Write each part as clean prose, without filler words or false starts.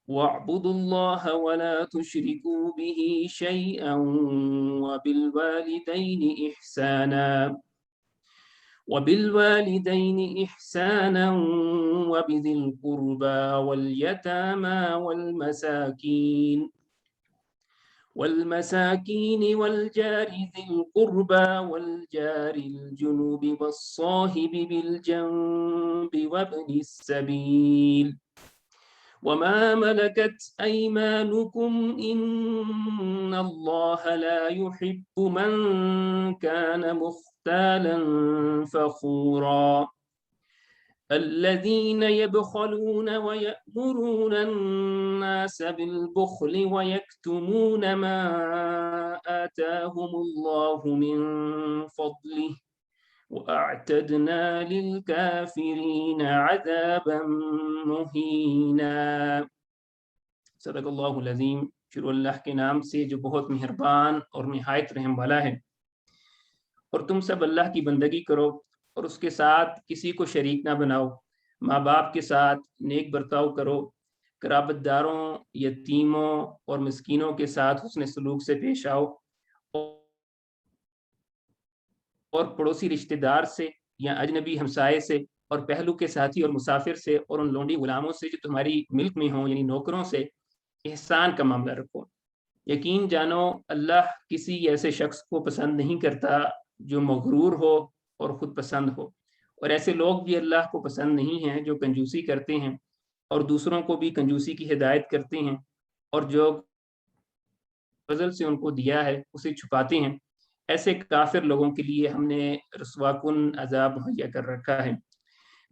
واعبدوا الله ولا تشركوا به شيئا وبالوالدين إحسانا وبذي القربى واليتامى والمساكين والجار ذي القربى والجار الجنوب والصاحب بالجنب وابن السبيل وما ملكت أيمانكم إن الله لا يحب من كان مختالا فخورا الذين يبخلون ويأمرون الناس بالبخل ويكتمون ما آتاهم الله من فضله وأعتدنا للكافرين عذابا مهینا۔ صدق اللہ العظیم۔ شروع اللہ کے نام سے جو بہت مہربان اور نہایت رحم والا ہے۔ اور تم سب اللہ کی بندگی کرو اور اس کے ساتھ کسی کو شریک نہ بناؤ، ماں باپ کے ساتھ نیک برتاؤ کرو، قرابت داروں، یتیموں اور مسکینوں کے ساتھ حسن سلوک سے پیش آؤ، اور پڑوسی رشتہ دار سے یا اجنبی ہمسائے سے اور پہلو کے ساتھی اور مسافر سے اور ان لونڈی غلاموں سے جو تمہاری ملک میں ہوں یعنی نوکروں سے احسان کا معاملہ رکھو۔ یقین جانو اللہ کسی ایسے شخص کو پسند نہیں کرتا جو مغرور ہو اور خود پسند ہو، اور ایسے لوگ بھی اللہ کو پسند نہیں ہیں جو کنجوسی کرتے ہیں اور دوسروں کو بھی کنجوسی کی ہدایت کرتے ہیں، اور جو فضل سے ان کو دیا ہے اسے چھپاتے ہیں۔ ایسے کافر لوگوں کے لیے ہم نے رسوا کن عذاب مہیا کر رکھا ہے۔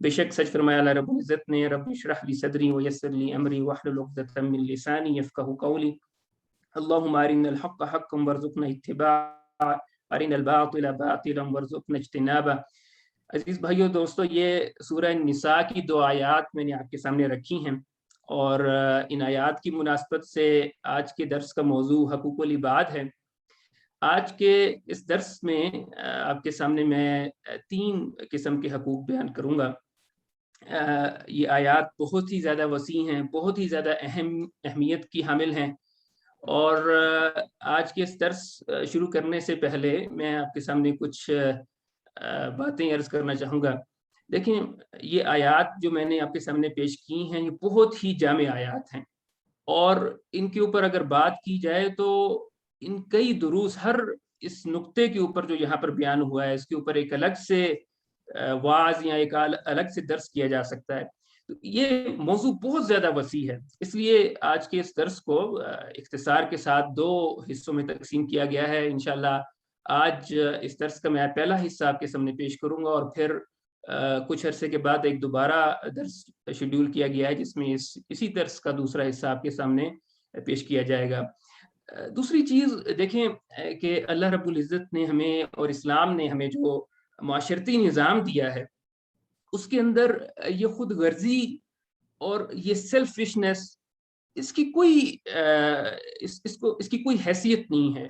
بے شک سچ فرمایا اللہ رب العزت نے، رب اشرح لی صدری ویسر لی امری واحلل عقدۃ من لسانی یفقہوا قولی، اللہم ارنا الحق حقا وارزقنا اتباعہ، ارنا الباطل باطلا وارزقنا اجتنابہ۔ عزیز بھائیو دوستو، یہ سورہ نساء کی 2 آیات میں نے آپ کے سامنے رکھی ہیں، اور ان آیات کی مناسبت سے آج کے درس کا موضوع حقوق العباد ہے۔ آج کے اس درس میں آپ کے سامنے میں 3 قسم کے حقوق بیان کروں گا۔ یہ آیات بہت ہی زیادہ وسیع ہیں، بہت ہی زیادہ اہمیت کی حامل ہیں، اور آج کے اس درس شروع کرنے سے پہلے میں آپ کے سامنے کچھ باتیں عرض کرنا چاہوں گا۔ دیکھیں، یہ آیات جو میں نے آپ کے سامنے پیش کی ہیں یہ بہت ہی جامع آیات ہیں، اور ان کے اوپر اگر بات کی جائے تو ان کئی دروس، ہر اس نقطے کے اوپر جو یہاں پر بیان ہوا ہے اس کے اوپر ایک الگ سے واعظ یا ایک الگ سے درس کیا جا سکتا ہے۔ تو یہ موضوع بہت زیادہ وسیع ہے، اس لیے آج کے اس درس کو اختصار کے ساتھ 2 حصوں میں تقسیم کیا گیا ہے۔ انشاءاللہ آج اس درس کا میں پہلا حصہ آپ کے سامنے پیش کروں گا، اور پھر کچھ عرصے کے بعد ایک دوبارہ درس شیڈول کیا گیا ہے جس میں اسی درس کا دوسرا حصہ آپ کے سامنے پیش کیا جائے گا۔ دوسری چیز دیکھیں کہ اللہ رب العزت نے ہمیں اور اسلام نے ہمیں جو معاشرتی نظام دیا ہے اس کے اندر یہ خود غرضی اور یہ سیلفشنس اس کی کوئی حیثیت نہیں ہے۔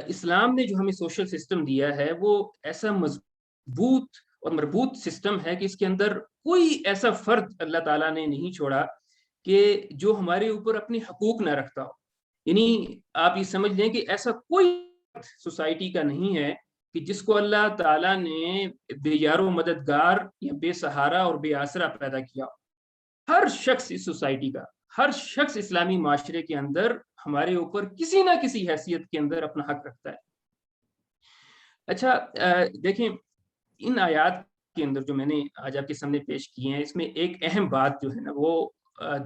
اسلام نے جو ہمیں سوشل سسٹم دیا ہے وہ ایسا مضبوط اور مربوط سسٹم ہے کہ اس کے اندر کوئی ایسا فرد اللہ تعالیٰ نے نہیں چھوڑا کہ جو ہمارے اوپر اپنے حقوق نہ رکھتا ہو۔ یعنی آپ یہ سمجھ لیں کہ ایسا کوئی سوسائٹی کا نہیں ہے کہ جس کو اللہ تعالیٰ نے بے یار و مددگار یا بے سہارا اور بے آسرا پیدا کیا۔ ہر شخص اس سوسائٹی کا، ہر شخص اسلامی معاشرے کے اندر ہمارے اوپر کسی نہ کسی حیثیت کے اندر اپنا حق رکھتا ہے۔ اچھا، دیکھیں ان آیات کے اندر جو میں نے آج آپ کے سامنے پیش کی ہیں اس میں ایک اہم بات جو ہے نا وہ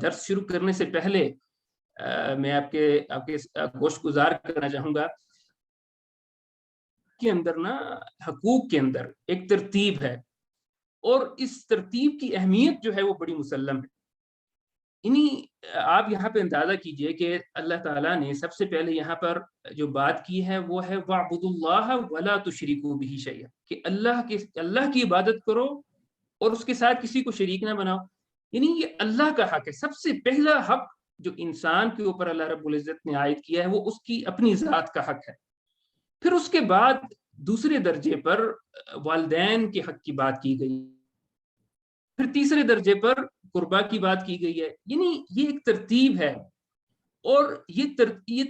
درس شروع کرنے سے پہلے میں آپ کے گوش گزار کرنا چاہوں گا کے اندر نا حقوق کے اندر ایک ترتیب ہے، اور اس ترتیب کی اہمیت جو ہے وہ بڑی مسلم ہے۔ آپ یہاں پہ اندازہ کیجئے کہ اللہ تعالیٰ نے سب سے پہلے یہاں پر جو بات کی ہے وہ ہے وَاعْبُدُوا اللَّهَ وَلَا تُشْرِكُوا بِهِ شَيْئًا، کہ اللہ کی عبادت کرو اور اس کے ساتھ کسی کو شریک نہ بناؤ۔ یعنی یہ اللہ کا حق ہے۔ سب سے پہلا حق جو انسان کے اوپر اللہ رب العزت نے عائد کیا ہے وہ اس کی اپنی ذات کا حق ہے۔ پھر اس کے بعد دوسرے درجے پر والدین کے حق کی بات کی گئی، پھر تیسرے درجے پر قربا کی بات کی گئی ہے، یعنی یہ ایک ترتیب ہے، اور یہ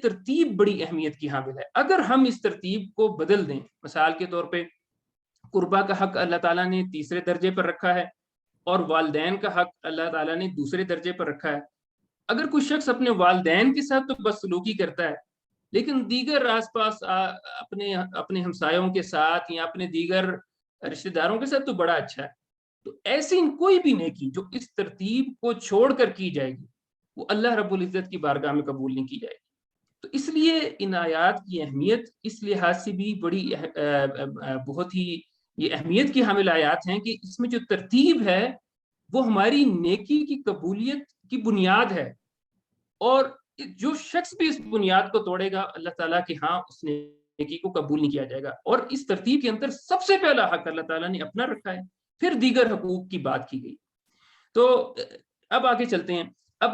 ترتیب بڑی اہمیت کی حامل ہے۔ اگر ہم اس ترتیب کو بدل دیں، مثال کے طور پہ قربا کا حق اللہ تعالیٰ نے تیسرے درجے پر رکھا ہے اور والدین کا حق اللہ تعالیٰ نے دوسرے درجے پر رکھا ہے۔ اگر کوئی شخص اپنے والدین کے ساتھ تو بدسلوکی کرتا ہے، لیکن دیگر آس پاس اپنے ہمسایوں کے ساتھ یا اپنے دیگر رشتہ داروں کے ساتھ تو بڑا اچھا ہے، تو ایسی کوئی بھی نیکی جو اس ترتیب کو چھوڑ کر کی جائے گی وہ اللہ رب العزت کی بارگاہ میں قبول نہیں کی جائے گی۔ تو اس لیے ان آیات کی اہمیت اس لحاظ سے بھی بڑی بہت ہی یہ اہمیت کی حامل آیات ہیں کہ اس میں جو ترتیب ہے وہ ہماری نیکی کی قبولیت کی بنیاد ہے، اور جو شخص بھی اس بنیاد کو توڑے گا اللہ تعالیٰ کے ہاں اس نیکی کو قبول نہیں کیا جائے گا۔ اور اس ترتیب کے اندر سب سے پہلا حق اللہ تعالیٰ نے اپنا رکھا ہے، پھر دیگر حقوق کی بات کی گئی۔ تو اب آگے چلتے ہیں۔ اب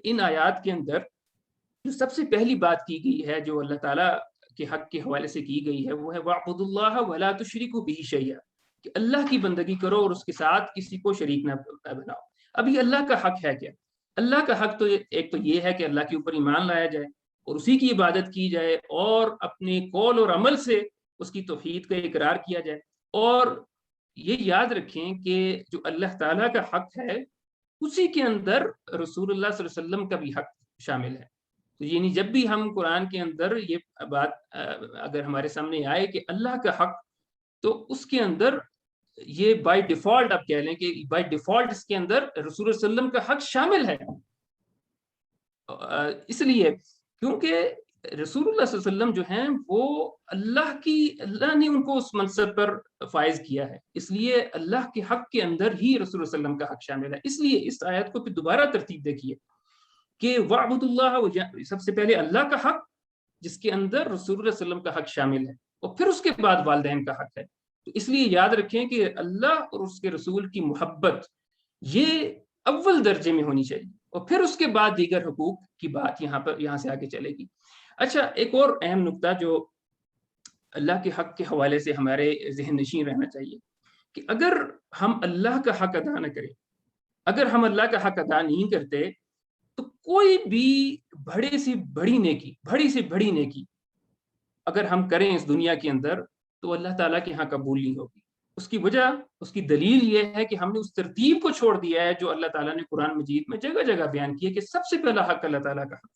ان آیات کے اندر جو سب سے پہلی بات کی گئی ہے جو اللہ تعالیٰ کے حق کے حوالے سے کی گئی ہے وہ ہے وَاعْبُدُوا اللَّهَ وَلَا تُشْرِكُوا بِهِ شَيْئًا، کہ اللہ کی بندگی کرو اور اس کے ساتھ کسی کو شریک نہ بناؤ۔ اب یہ اللہ کا حق ہے کیا؟ اللہ کا حق تو ایک تو یہ ہے کہ اللہ کے اوپر ایمان لایا جائے اور اسی کی عبادت کی جائے، اور اپنے قول اور عمل سے اس کی توحید کا اقرار کیا جائے۔ اور یہ یاد رکھیں کہ جو اللہ تعالیٰ کا حق ہے اسی کے اندر رسول اللہ صلی اللہ علیہ وسلم کا بھی حق شامل ہے۔ تو یعنی جب بھی ہم قرآن کے اندر یہ بات اگر ہمارے سامنے آئے کہ اللہ کا حق، تو اس کے اندر یہ بائی ڈیفالٹ آپ کہہ لیں کہ بائی ڈیفالٹ اس کے اندر رسول اللہ صلی اللہ علیہ وسلم کا حق شامل ہے، اس لیے کیونکہ رسول اللہ صلی اللہ علیہ وسلم جو ہیں وہ اللہ نے ان کو اس منصب پر فائز کیا ہے، اس لیے اللہ کے حق کے اندر ہی رسول اللہ صلی اللہ علیہ وسلم کا حق شامل ہے۔ اس لیے اس آیت کو پھر دوبارہ ترتیب دیکھیے کہ وَاعْبُدُوا اللَّهَ، سب سے پہلے اللہ کا حق جس کے اندر رسول اللہ صلی اللہ علیہ وسلم کا حق شامل ہے، اور پھر اس کے بعد والدین کا حق ہے۔ تو اس لیے یاد رکھیں کہ اللہ اور اس کے رسول کی محبت یہ اول درجے میں ہونی چاہیے، اور پھر اس کے بعد دیگر حقوق کی بات یہاں سے آگے چلے گی۔ اچھا، ایک اور اہم نقطہ جو اللہ کے حق کے حوالے سے ہمارے ذہن نشین رہنا چاہیے کہ اگر ہم اللہ کا حق ادا نہ کریں، اگر ہم اللہ کا حق ادا نہیں کرتے تو کوئی بھی بڑی سے بڑی نیکی اگر ہم کریں اس دنیا کے اندر تو اللہ تعالیٰ کے ہاں قبول نہیں ہوگی۔ اس کی وجہ، اس کی دلیل یہ ہے کہ ہم نے اس ترتیب کو چھوڑ دیا ہے جو اللہ تعالیٰ نے قرآن مجید میں جگہ جگہ بیان کی ہے کہ سب سے پہلا حق اللہ تعالیٰ کا حق۔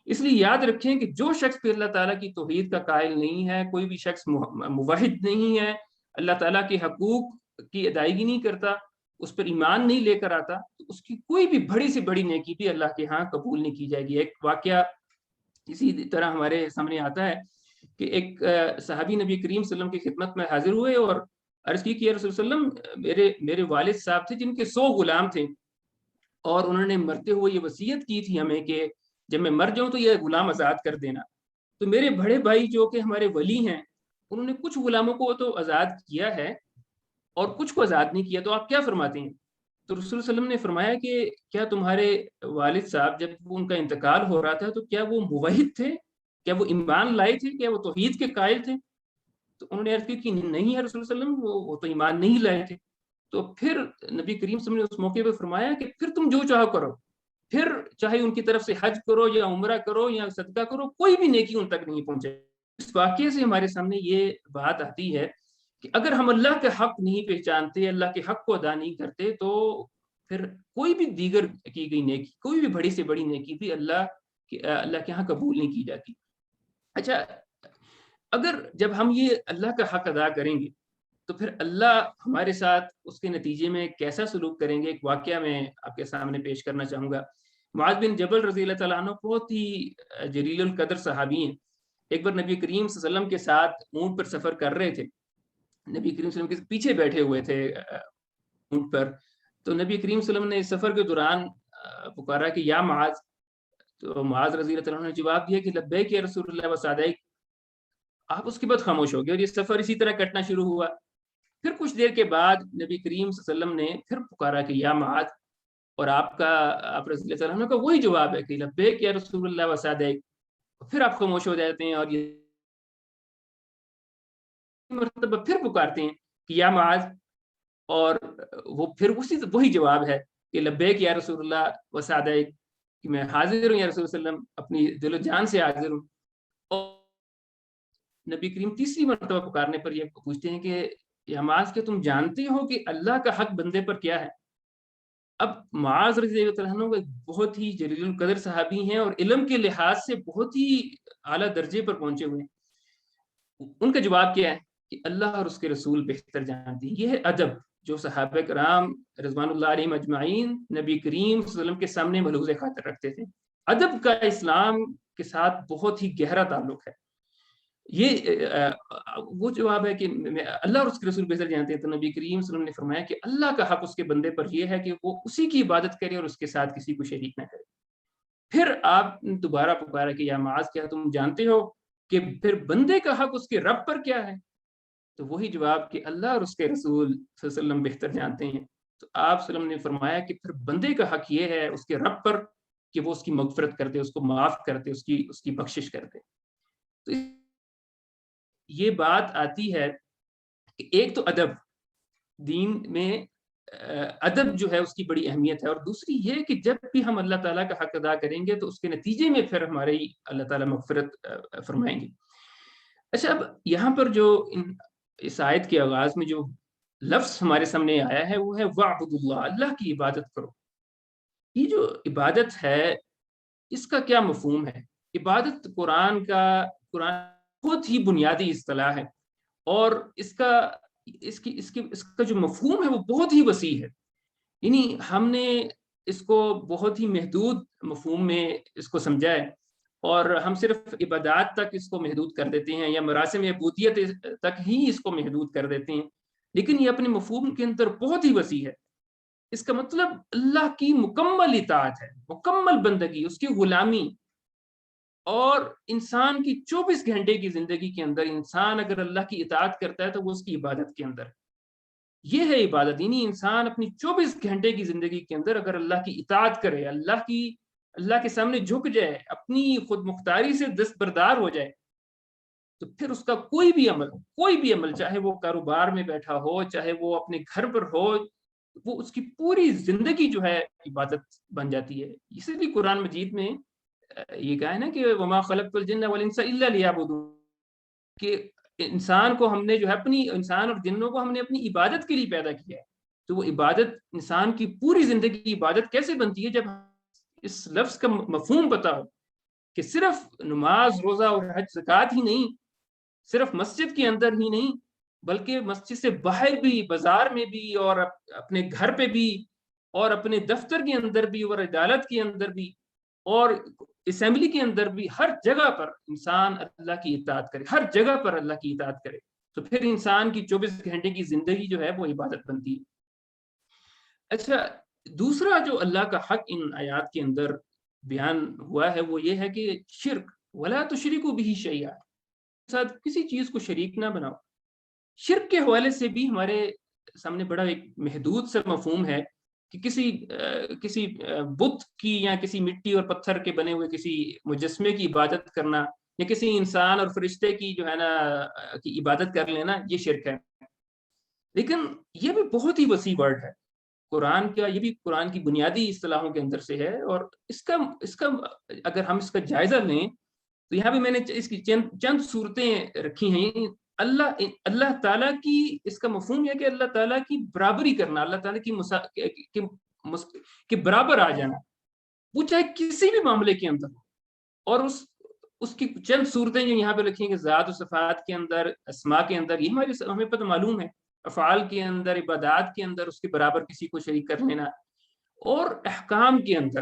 اس لیے یاد رکھیں کہ جو شخص بھی اللہ تعالیٰ کی توحید کا قائل نہیں ہے، کوئی بھی شخص موحد نہیں ہے، اللہ تعالیٰ کے حقوق کی ادائیگی نہیں کرتا، اس پر ایمان نہیں لے کر آتا، تو اس کی کوئی بھی بڑی سے بڑی نیکی بھی اللہ کے ہاں قبول نہیں کی جائے گی۔ ایک واقعہ اسی طرح ہمارے سامنے آتا ہے کہ ایک صحابی نبی کریم صلی اللہ علیہ وسلم کی خدمت میں حاضر ہوئے اور عرض کی کہ یا رسول اللہ علیہ وسلم، میرے والد صاحب تھے جن کے 100 غلام تھے، اور انہوں نے مرتے ہوئے یہ وصیت کی تھی ہمیں کہ جب میں مر جاؤں تو یہ غلام آزاد کر دینا۔ تو میرے بڑے بھائی جو کہ ہمارے ولی ہیں، انہوں نے کچھ غلاموں کو تو آزاد کیا ہے اور کچھ کو آزاد نہیں کیا، تو آپ کیا فرماتے ہیں؟ تو رسول صلی اللہ علیہ وسلم نے فرمایا کہ کیا تمہارے والد صاحب جب ان کا انتقال ہو رہا تھا تو کیا وہ موحد تھے؟ کیا وہ ایمان لائے تھے؟ کیا وہ توحید کے قائل تھے؟ تو انہوں نے عرض کی کہ نہیں ہے رسول اللہ علیہ وسلم، وہ تو ایمان نہیں لائے تھے۔ تو پھر نبی کریم صلی اللہ علیہ وسلم نے اس موقع پہ فرمایا کہ پھر تم جو چاہو کرو، پھر چاہے ان کی طرف سے حج کرو یا عمرہ کرو یا صدقہ کرو، کوئی بھی نیکی ان تک نہیں پہنچے۔ اس واقعے سے ہمارے سامنے یہ بات آتی ہے کہ اگر ہم اللہ کے حق نہیں پہچانتے، اللہ کے حق کو ادا نہیں کرتے، تو پھر کوئی بھی دیگر کی گئی نیکی، کوئی بھی بڑی سے بڑی نیکی بھی اللہ کے ہاں قبول نہیں کی جاتی۔ اچھا، اگر جب ہم یہ اللہ کا حق ادا کریں گے تو پھر اللہ ہمارے ساتھ اس کے نتیجے میں کیسا سلوک کریں گے؟ ایک واقعہ میں آپ کے سامنے پیش کرنا چاہوں گا۔ معاذ بن جبل رضی اللہ تعالیٰ عنہ بہت ہی جلیل القدر صحابی ہیں۔ ایک بار نبی کریم صلی اللہ علیہ وسلم کے ساتھ اونٹ پر سفر کر رہے تھے، نبی کریم صلی اللہ علیہ وسلم کے پیچھے بیٹھے ہوئے تھے اونٹ پر، تو نبی کریم صلی اللہ علیہ وسلم نے سفر کے دوران پکارا کہ یا معاذ، تو معاذ رضی اللہ تعالیٰ عنہ نے جواب دیا کہ لبیک یا رسول اللہ و سعدیک۔ آپ اس کے بعد خاموش ہو گئے اور یہ سفر اسی طرح کٹنا شروع ہوا۔ پھر کچھ دیر کے بعد نبی کریم صلی اللہ علیہ وسلم نے پھر پکارا کہ یا معاذ، اور آپ رضی اللہ تعالیٰ عنہ کا وہی جواب ہے کہ لبیک یا رسول اللہ و سعدیک۔ پھر آپ خاموش ہو جاتے ہیں اور یہ مرتبہ پھر پکارتے ہیں کہ یا معاذ، اور وہ پھر وہی جواب ہے کہ لبیک یا رسول اللہ و سعدیک، کہ میں حاضر ہوں یا رسول اللہ علیہ وسلم، اپنی دل و جان سے حاضر ہوں. اور نبی کریم تیسری مرتبہ پکارنے پر یہ پوچھتے ہیں کہ یا معاذ، کہ تم جانتے ہو کہ اللہ کا حق بندے پر کیا ہے؟ اب معاذ رضی اللہ عنہ ایک بہت ہی جلیل القدر صحابی ہیں اور علم کے لحاظ سے بہت ہی اعلیٰ درجے پر پہنچے ہوئے ہیں. ان کا جواب کیا ہے کہ اللہ اور اس کے رسول بہتر جانتے ہیں. یہ ہے ادب جو صحابہ کرام رضوان اللہ علیہم اجمعین نبی کریم صلی اللہ علیہ وسلم کے سامنے ملحوظ خاطر رکھتے تھے. ادب کا اسلام کے ساتھ بہت ہی گہرا تعلق ہے. یہ وہ جواب ہے کہ اللہ اور اس کے رسول بہتر جانتے ہیں. تو نبی کریم صلی اللہ علیہ وسلم نے فرمایا کہ اللہ کا حق اس کے بندے پر یہ ہے کہ وہ اسی کی عبادت کرے اور اس کے ساتھ کسی کو شریک نہ کرے. پھر آپ دوبارہ پکارا کہ یا معاذ، کیا تم جانتے ہو کہ پھر بندے کا حق اس کے رب پر کیا ہے؟ تو وہی جواب کہ اللہ اور اس کے رسول صلی اللہ علیہ وسلم بہتر جانتے ہیں. تو آپ صلی اللہ علیہ وسلم نے فرمایا کہ پھر بندے کا حق یہ ہے اس کے رب پر کہ وہ اس کی مغفرت کرتے، اس کو معاف کرتے، اس کی بخشش کرتے. تو یہ بات آتی ہے کہ ایک تو ادب دین میں ادب جو ہے اس کی بڑی اہمیت ہے، اور دوسری یہ کہ جب بھی ہم اللہ تعالیٰ کا حق ادا کریں گے تو اس کے نتیجے میں پھر ہمارے اللہ تعالیٰ مغفرت فرمائیں گے. اچھا، اب یہاں پر جو اس آیت کے آغاز میں جو لفظ ہمارے سامنے آیا ہے وہ ہے وَاعْبُدُوا اللَّهَ، اللہ کی عبادت کرو. یہ جو عبادت ہے اس کا کیا مفہوم ہے؟ عبادت قرآن بہت ہی بنیادی اصطلاح ہے، اور اس کا جو مفہوم ہے وہ بہت ہی وسیع ہے. یعنی ہم نے اس کو بہت ہی محدود مفہوم میں اس کو سمجھا ہے، اور ہم صرف عبادات تک اس کو محدود کر دیتے ہیں یا مراسم عبودیت تک ہی اس کو محدود کر دیتے ہیں. لیکن یہ اپنے مفہوم کے اندر بہت ہی وسیع ہے. اس کا مطلب اللہ کی مکمل اطاعت ہے، مکمل بندگی، اس کی غلامی. اور انسان کی 24 گھنٹے کی زندگی کے اندر انسان اگر اللہ کی اطاعت کرتا ہے تو وہ اس کی عبادت کے اندر. یہ ہے عبادت، یعنی انسان اپنی 24 گھنٹے کی زندگی کے اندر اگر اللہ کی اطاعت کرے، اللہ کے سامنے جھک جائے، اپنی خود مختاری سے دستبردار ہو جائے، تو پھر اس کا کوئی بھی عمل چاہے وہ کاروبار میں بیٹھا ہو، چاہے وہ اپنے گھر پر ہو، وہ اس کی پوری زندگی جو ہے عبادت بن جاتی ہے. اسی لیے قرآن مجید میں یہ کہا ہے نا کہ وما خلقت الجن والانس الا لیعبدون، کہ انسان کو ہم نے جو ہے انسان اور جنوں کو ہم نے اپنی عبادت کے لیے پیدا کیا ہے. تو وہ عبادت، انسان کی پوری زندگی کی عبادت کیسے بنتی ہے؟ جب اس لفظ کا مفہوم پتا ہو کہ صرف نماز، روزہ اور حج زکوٰۃ ہی نہیں، صرف مسجد کے اندر ہی نہیں، بلکہ مسجد سے باہر بھی، بازار میں بھی، اور اپنے گھر پہ بھی، اور اپنے دفتر کے اندر بھی، اور عدالت کے اندر بھی، اور اسمبلی کے اندر بھی، ہر جگہ پر انسان اللہ کی اطاعت کرے، ہر جگہ پر اللہ کی اطاعت کرے، تو پھر انسان کی 24 گھنٹے کی زندگی جو ہے وہ عبادت بنتی ہے. اچھا، دوسرا جو اللہ کا حق ان آیات کے اندر بیان ہوا ہے وہ یہ ہے کہ شرک، ولا تشرکوا بہ شیئا، ساتھ کسی چیز کو شریک نہ بناؤ. شرک کے حوالے سے بھی ہمارے سامنے بڑا ایک محدود سا مفہوم ہے کہ کسی بت کی یا کسی مٹی اور پتھر کے بنے ہوئے کسی مجسمے کی عبادت کرنا، یا کسی انسان اور فرشتے کی جو ہے نا کی عبادت کر لینا، یہ شرک ہے. لیکن یہ بھی بہت ہی وسیع ورڈ ہے یہ بھی قرآن کی بنیادی اصطلاحوں کے اندر سے ہے. اور اس کا اگر ہم اس کا جائزہ لیں تو یہاں بھی میں نے اس کی چند صورتیں رکھی ہیں. اللہ تعالیٰ کی، اس کا مفہوم ہے کہ اللہ تعالیٰ کی برابری کرنا، اللہ تعالیٰ کی برابر آ جانا، وہ چاہے کسی بھی معاملے کے اندر. اور اس کی چند صورتیں جو یہاں پہ لکھی ہیں کہ ذات و صفات کے اندر، اسماء کے اندر، یہ ہمیں پتہ معلوم ہے، افعال کے اندر، عبادات کے اندر اس کے برابر کسی کو شریک کر لینا، اور احکام کے اندر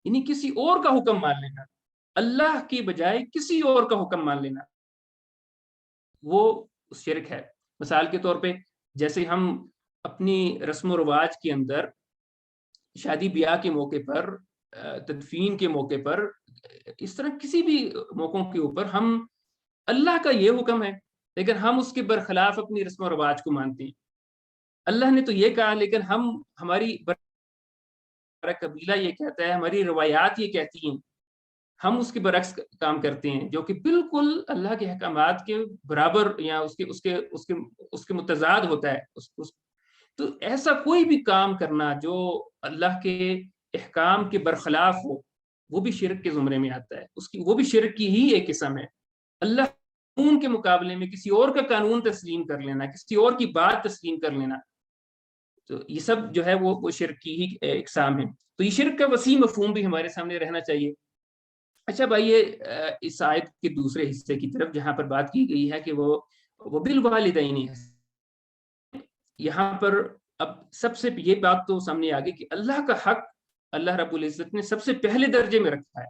یعنی کسی اور کا حکم مان لینا، اللہ کی بجائے کسی اور کا حکم مان لینا، وہ شرک ہے. مثال کے طور پہ جیسے ہم اپنی رسم و رواج کے اندر شادی بیاہ کے موقع پر، تدفین کے موقع پر، اس طرح کسی بھی موقعوں کے اوپر ہم اللہ کا یہ حکم ہے لیکن ہم اس کے برخلاف اپنی رسم و رواج کو مانتے ہیں. اللہ نے تو یہ کہا لیکن ہماری قبیلہ یہ کہتا ہے، ہماری روایات یہ کہتی ہیں، ہم اس کے برعکس کام کرتے ہیں جو کہ بالکل اللہ کے احکامات کے برابر یا اس کے متضاد ہوتا ہے. تو ایسا کوئی بھی کام کرنا جو اللہ کے احکام کے برخلاف ہو وہ بھی شرک کے زمرے میں آتا ہے، وہ بھی شرک کی ہی ایک قسم ہے۔ اللہ قانون کے مقابلے میں کسی اور کا قانون تسلیم کر لینا، کسی اور کی بات تسلیم کر لینا، تو یہ سب جو ہے وہ شرک کی ہی اقسام ہے۔ تو یہ شرک کا وسیع مفہوم بھی ہمارے سامنے رہنا چاہیے۔ اچھا بھائی، اس آیت کے دوسرے حصے کی طرف جہاں پر بات کی گئی ہے کہ وہ بالوالدین، یہاں پر اب سب سے یہ بات تو سامنے آ گئی کہ اللہ کا حق اللہ رب العزت نے سب سے پہلے درجے میں رکھا ہے،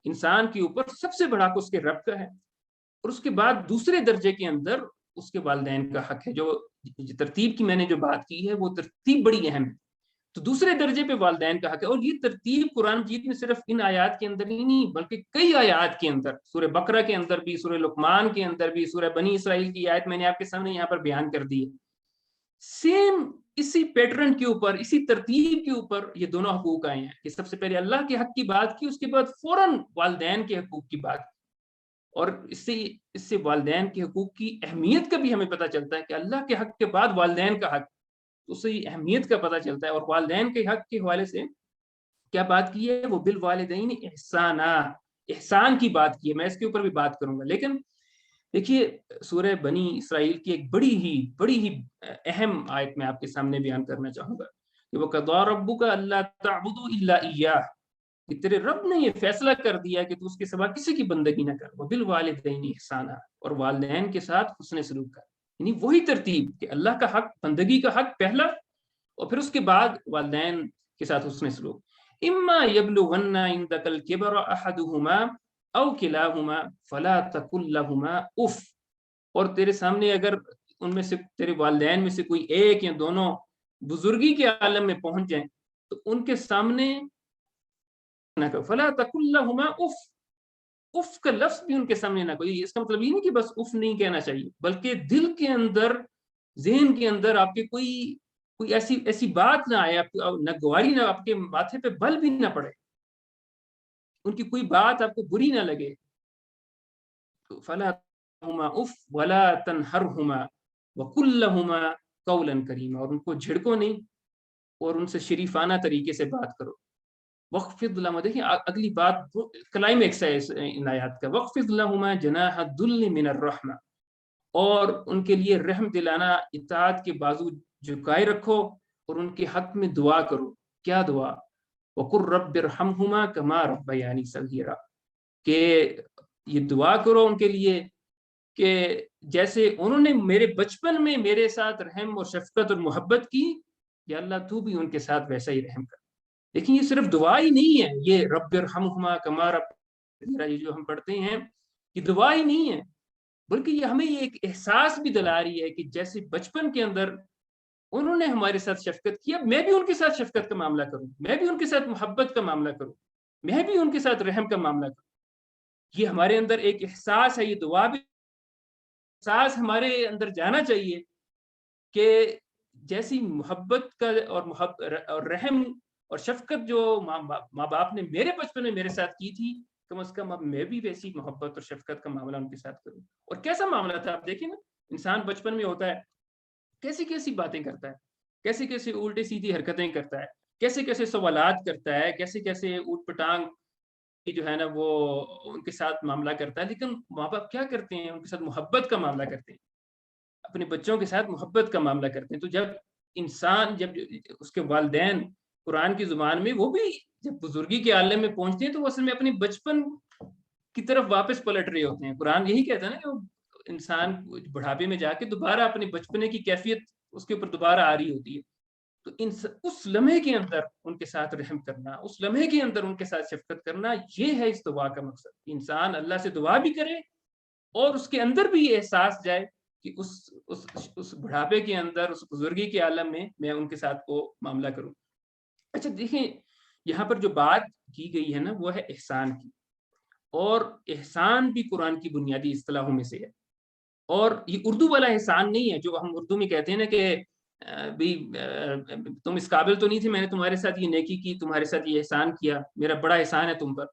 انسان کے اوپر سب سے بڑا حق اس کے رب کا ہے، اور اس کے بعد دوسرے درجے کے اندر اس کے والدین کا حق ہے۔ جو ترتیب کی میں نے جو بات کی ہے وہ ترتیب بڑی اہم ہے، تو دوسرے درجے پہ والدین کا حق ہے۔ اور یہ ترتیب قرآن مجید میں صرف ان آیات کے اندر ہی نہیں بلکہ کئی آیات کے اندر، سورہ بقرہ کے اندر بھی، سورہ لقمان کے اندر بھی، سورہ بنی اسرائیل کی آیت میں نے آپ کے سامنے یہاں پر بیان کر دی ہے، سیم اسی پیٹرن کے اوپر، اسی ترتیب کے اوپر یہ دونوں حقوق آئے ہیں کہ سب سے پہلے اللہ کے حق کی بات کی، اس کے بعد فوراً والدین کے حقوق کی بات کی۔ اور اس سے والدین کے حقوق کی اہمیت کا بھی ہمیں پتہ چلتا ہے کہ اللہ کے حق کے بعد والدین کا حق، اس سے اہمیت کا پتہ چلتا ہے۔ اور والدین کے حق کے حوالے سے کیا بات کی ہے؟ وہ بالوالدین احسانا، احسان کی بات کی ہے، میں اس کے اوپر بھی بات کروں گا۔ لیکن دیکھیے سورہ بنی اسرائیل کی ایک بڑی ہی اہم آیت میں آپ کے سامنے بیان کرنا چاہوں گا کہ وَقَضَىٰ رَبُّكَ أَلَّا تَعْبُدُوا إِلَّا إِيَّاهُ، کہ تیرے رب نے یہ فیصلہ کر دیا کہ تو اس کے سوا کسی کی بندگی نہ کر، وَبِالْوَالِدَيْنِ إِحْسَانًا، اور والدین کے ساتھ حسن سلوک کر، یعنی وہی ترتیب کہ اللہ کا حق، بندگی کا حق پہلا، اور پھر اس کے بعد والدین کے ساتھ حسن سلوک۔ اما یبلغن عندک الکبر احدہما او کلاہما فلا تقل لہما اف، اور تیرے سامنے اگر ان میں سے تیرے والدین میں سے کوئی ایک یا دونوں بزرگی کے عالم میں پہنچ جائیں تو ان کے سامنے نہ کہ فلا تقل لہما اف، اف کا لفظ بھی ان کے سامنے نہ کوئی، اس کا مطلب یہ نہیں کہ بس اف نہیں کہنا چاہیے، بلکہ دل کے اندر، ذہن کے اندر آپ کے کوئی ایسی بات نہ آئے، نہ گواری، نہ آپ کے ماتھے پہ بل بھی نہ پڑے، ان کی کوئی بات آپ کو بری نہ لگے۔ فلا تنہرہما اف ولا تنہرہما وقل لہما قولا کریما، اور ان کو جھڑکو نہیں اور ان سے شریفانہ طریقے سے بات کرو۔ وخفض لہما، دیکھیں اگلی بات کلائمیکس ہے اس ان آیات کا، وخفض لہما جناح الذل من الرحمہ، اور ان کے لیے رحم دلانا، اطاعت کے بازو جھکائے رکھو اور ان کے حق میں دعا کرو۔ کیا دعا؟ وَقُلْ رَبِّ ارْحَمْهُمَا كَمَا رَبَّيَانِي صَغِيرًا، کہ یہ دعا کرو ان کے لیے کہ جیسے انہوں نے میرے بچپن میں میرے ساتھ رحم اور شفقت اور محبت کی، یا اللہ تو بھی ان کے ساتھ ویسا ہی رحم کر۔ لیکن یہ صرف دعا ہی نہیں ہے، یہ رب ارحمہما کما رب، یہ جو ہم پڑھتے ہیں یہ دعا ہی نہیں ہے، بلکہ یہ ہمیں یہ ایک احساس بھی دلا رہی ہے کہ جیسے بچپن کے اندر انہوں نے ہمارے ساتھ شفقت کیا، میں بھی ان کے ساتھ شفقت کا معاملہ کروں، میں بھی ان کے ساتھ محبت کا معاملہ کروں، میں بھی ان کے ساتھ رحم کا معاملہ کروں۔ یہ ہمارے اندر ایک احساس ہے، یہ دعا بھی احساس ہمارے اندر جانا چاہیے کہ جیسی محبت کا اور رحم اور شفقت جو ماں باپ نے میرے بچپن میں میرے ساتھ کی تھی، کم از کم اب میں بھی ویسی محبت اور شفقت کا معاملہ ان کے ساتھ کروں۔ اور کیسا معاملہ تھا آپ دیکھیں نا، انسان بچپن میں ہوتا ہے کیسی باتیں کرتا ہے، کیسے الٹے سیدھی حرکتیں کرتا ہے، کیسے سوالات کرتا ہے، کیسے اوٹ پٹانگ جو ہے نا وہ ان کے ساتھ معاملہ کرتا ہے۔ لیکن ماں باپ کیا کرتے ہیں؟ ان کے ساتھ محبت کا معاملہ کرتے ہیں، اپنے بچوں کے ساتھ محبت کا معاملہ کرتے ہیں۔ تو جب انسان، جب اس کے والدین قرآن کی زبان میں وہ بھی جب بزرگی کے عالم میں پہنچتے ہیں تو وہ اصل میں اپنے بچپن کی طرف واپس پلٹ رہے ہوتے ہیں۔ قرآن یہی کہتا ہے نا کہ وہ انسان بڑھاپے میں جا کے دوبارہ اپنے بچپنے کی کیفیت اس کے اوپر دوبارہ آ رہی ہوتی ہے۔ تو اس لمحے کے اندر ان کے ساتھ رحم کرنا، اس لمحے کے اندر ان کے ساتھ شفقت کرنا، یہ ہے اس دعا کا مقصد۔ انسان اللہ سے دعا بھی کرے اور اس کے اندر بھی یہ احساس جائے کہ اس بڑھاپے کے اندر، اس بزرگی کے عالم میں ان کے ساتھ وہ معاملہ کروں۔ اچھا دیکھیں یہاں پر جو بات کی گئی ہے نا وہ ہے احسان کی، اور احسان بھی قرآن کی بنیادی اصطلاحوں میں سے ہے، اور یہ اردو والا احسان نہیں ہے جو ہم اردو میں کہتے ہیں نا کہ تم اس قابل تو نہیں تھے، میں نے تمہارے ساتھ یہ نیکی کی، تمہارے ساتھ یہ احسان کیا، میرا بڑا احسان ہے تم پر۔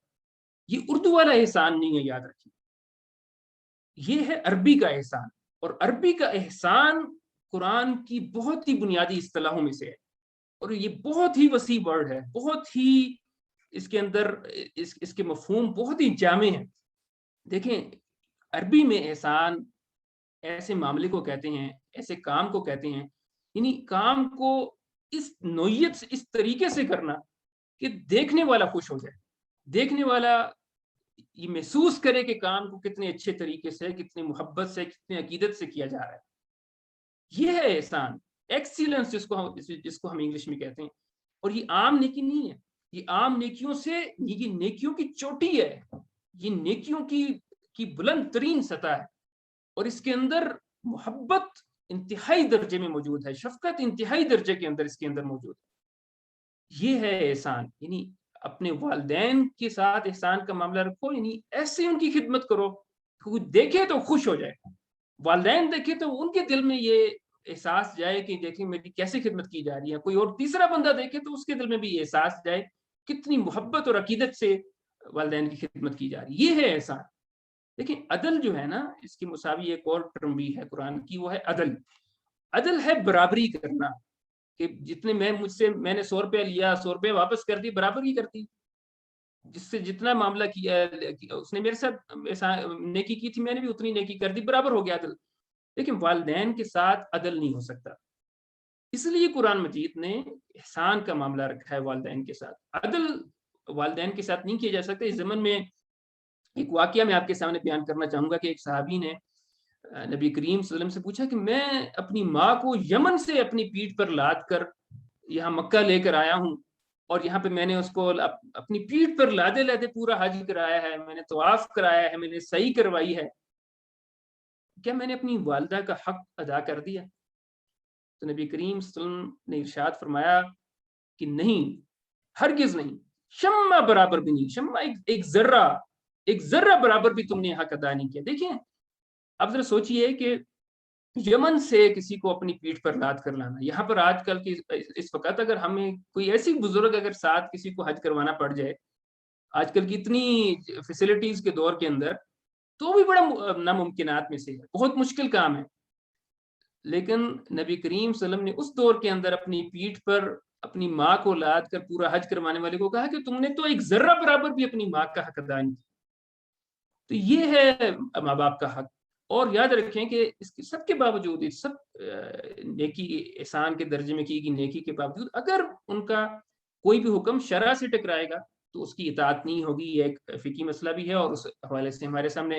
یہ اردو والا احسان نہیں ہے، یاد رکھیے، یہ ہے عربی کا احسان۔ اور عربی کا احسان قرآن کی بہت ہی بنیادی اصطلاحوں میں سے ہے، اور یہ بہت ہی وسیع ورڈ ہے، بہت ہی اس کے اندر اس کے مفہوم بہت ہی جامع ہیں۔ دیکھیں، عربی میں احسان ایسے معاملے کو کہتے ہیں، ایسے کام کو کہتے ہیں، یعنی کام کو اس نوعیت سے، اس طریقے سے کرنا کہ دیکھنے والا خوش ہو جائے، دیکھنے والا یہ محسوس کرے کہ کام کو کتنے اچھے طریقے سے، کتنی محبت سے، کتنی عقیدت سے کیا جا رہا ہے۔ یہ ہے احسان، ایکسیلنس جس کو ہم انگلش میں کہتے ہیں۔ اور یہ عام نیکی نہیں ہے، یہ عام نیکیوں سے، یہ نیکیوں کی چوٹی ہے، یہ نیکیوں کی بلند ترین سطح ہے، اور اس کے اندر محبت انتہائی درجے میں موجود ہے، شفقت انتہائی درجے کے اندر اس کے اندر موجود ہے۔ یہ ہے احسان، یعنی اپنے والدین کے ساتھ احسان کا معاملہ رکھو، یعنی ایسے ان کی خدمت کرو کہ کوئی دیکھے تو خوش ہو جائے، والدین دیکھے تو ان کے دل میں یہ احساس جائے کہ دیکھیں میری کیسے خدمت کی جا رہی ہے، کوئی اور تیسرا بندہ دیکھے تو اس کے دل میں بھی یہ احساس جائے کتنی محبت اور عقیدت سے والدین کی خدمت کی جا رہی ہے۔ یہ ہے احسان۔ دیکھیں، عدل جو ہے نا، اس کی مساوی ایک اور ٹرم بھی ہے قرآن کی، وہ ہے عدل۔ عدل ہے برابری کرنا، کہ جتنے میں نے 100 روپیہ لیا، 100 روپیہ واپس کر دی، برابر ہی کرتی، جس سے جتنا معاملہ کیا اس نے میرے ساتھ نیکی کی تھی، میں نے بھی اتنی نیکی کر دی، برابر ہو گیا عدل۔ لیکن والدین کے ساتھ عدل نہیں ہو سکتا، اس لیے قرآن مجید نے احسان کا معاملہ رکھا ہے والدین کے ساتھ۔ عدل والدین کے ساتھ نہیں کیا جا سکتا۔ اس زمن میں ایک واقعہ میں آپ کے سامنے بیان کرنا چاہوں گا کہ ایک صحابی نے نبی کریم صلی اللہ علیہ وسلم سے پوچھا کہ میں اپنی ماں کو یمن سے اپنی پیٹھ پر لاد کر یہاں مکہ لے کر آیا ہوں، اور یہاں پہ میں نے اس کو اپنی پیٹھ پر لادے لادے پورا حج کرایا ہے، میں نے طواف کرایا ہے، میں نے سعی کروائی ہے، کیا میں نے اپنی والدہ کا حق ادا کر دیا؟ تو نبی کریم صلی اللہ علیہ وسلم نے ارشاد فرمایا کہ نہیں، ہرگز نہیں، شمع برابر بھی نہیں، شمع ایک ذرہ برابر بھی تم نے حق ادا نہیں کیا۔ دیکھیں، اب ذرا سوچئے کہ یمن سے کسی کو اپنی پیٹھ پر لاد کر لانا، یہاں پر آج کل کی اس وقت اگر ہمیں کوئی ایسی بزرگ اگر ساتھ کسی کو حج کروانا پڑ جائے، آج کل کی اتنی فیسلٹیز کے دور کے اندر، تو بھی بڑا ناممکنات میں سے ہے، بہت مشکل کام ہے۔ لیکن نبی کریم صلی اللہ علیہ وسلم نے اس دور کے اندر اپنی پیٹھ پر اپنی ماں کو لاد کر پورا حج کروانے والے کو کہا کہ تم نے تو ایک ذرہ برابر بھی اپنی ماں کا حق ادا نہیں کیا۔ تو یہ ہے ماں باپ کا حق۔ اور یاد رکھیں کہ اس کے سب کے باوجود، اس سب نیکی احسان کے درجے میں کی گئی نیکی کے باوجود، اگر ان کا کوئی بھی حکم شرع سے ٹکرائے گا تو اس کی اطاعت نہیں ہوگی۔ یہ ایک فقہی مسئلہ بھی ہے، اور اس حوالے سے ہمارے سامنے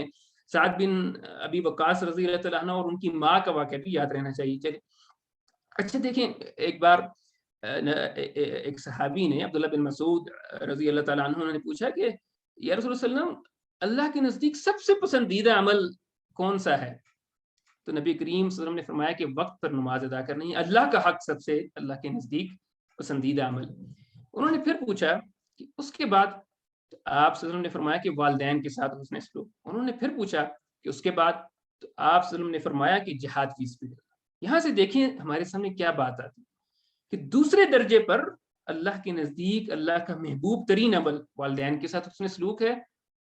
سعد بن ابی وقاص رضی اللہ تعالیٰ عنہ اور ان کی ماں کا واقعہ بھی یاد رہنا چاہیے۔ چلے اچھا، دیکھیں، ایک بار ایک صحابی نے، عبداللہ بن مسعود رضی اللہ تعالیٰ عنہ نے پوچھا کہ یا رسول اللہ صلی اللہ علیہ وسلم، اللہ کے نزدیک سب سے پسندیدہ عمل کون سا ہے؟ تو نبی کریم صلی اللہ علیہ وسلم نے فرمایا کہ وقت پر نماز ادا کرنا ہے، اللہ کا حق سب سے اللہ کے نزدیک پسندیدہ عمل۔ انہوں نے پھر پوچھا کہ اس کے بعد؟ تو آپ صلی اللہ علیہ وسلم نے فرمایا کہ والدین کے ساتھ حسن سلوک۔ انہوں نے پھر پوچھا کہ اس کے بعد؟ تو آپ صلی اللہ علیہ وسلم نے فرمایا کہ جہاد فی سبیل اللہ۔ یہاں سے دیکھیں ہمارے سامنے کیا بات آتی کہ دوسرے درجے پر اللہ کے نزدیک اللہ کا محبوب ترین عمل والدین کے ساتھ حسن سلوک ہے،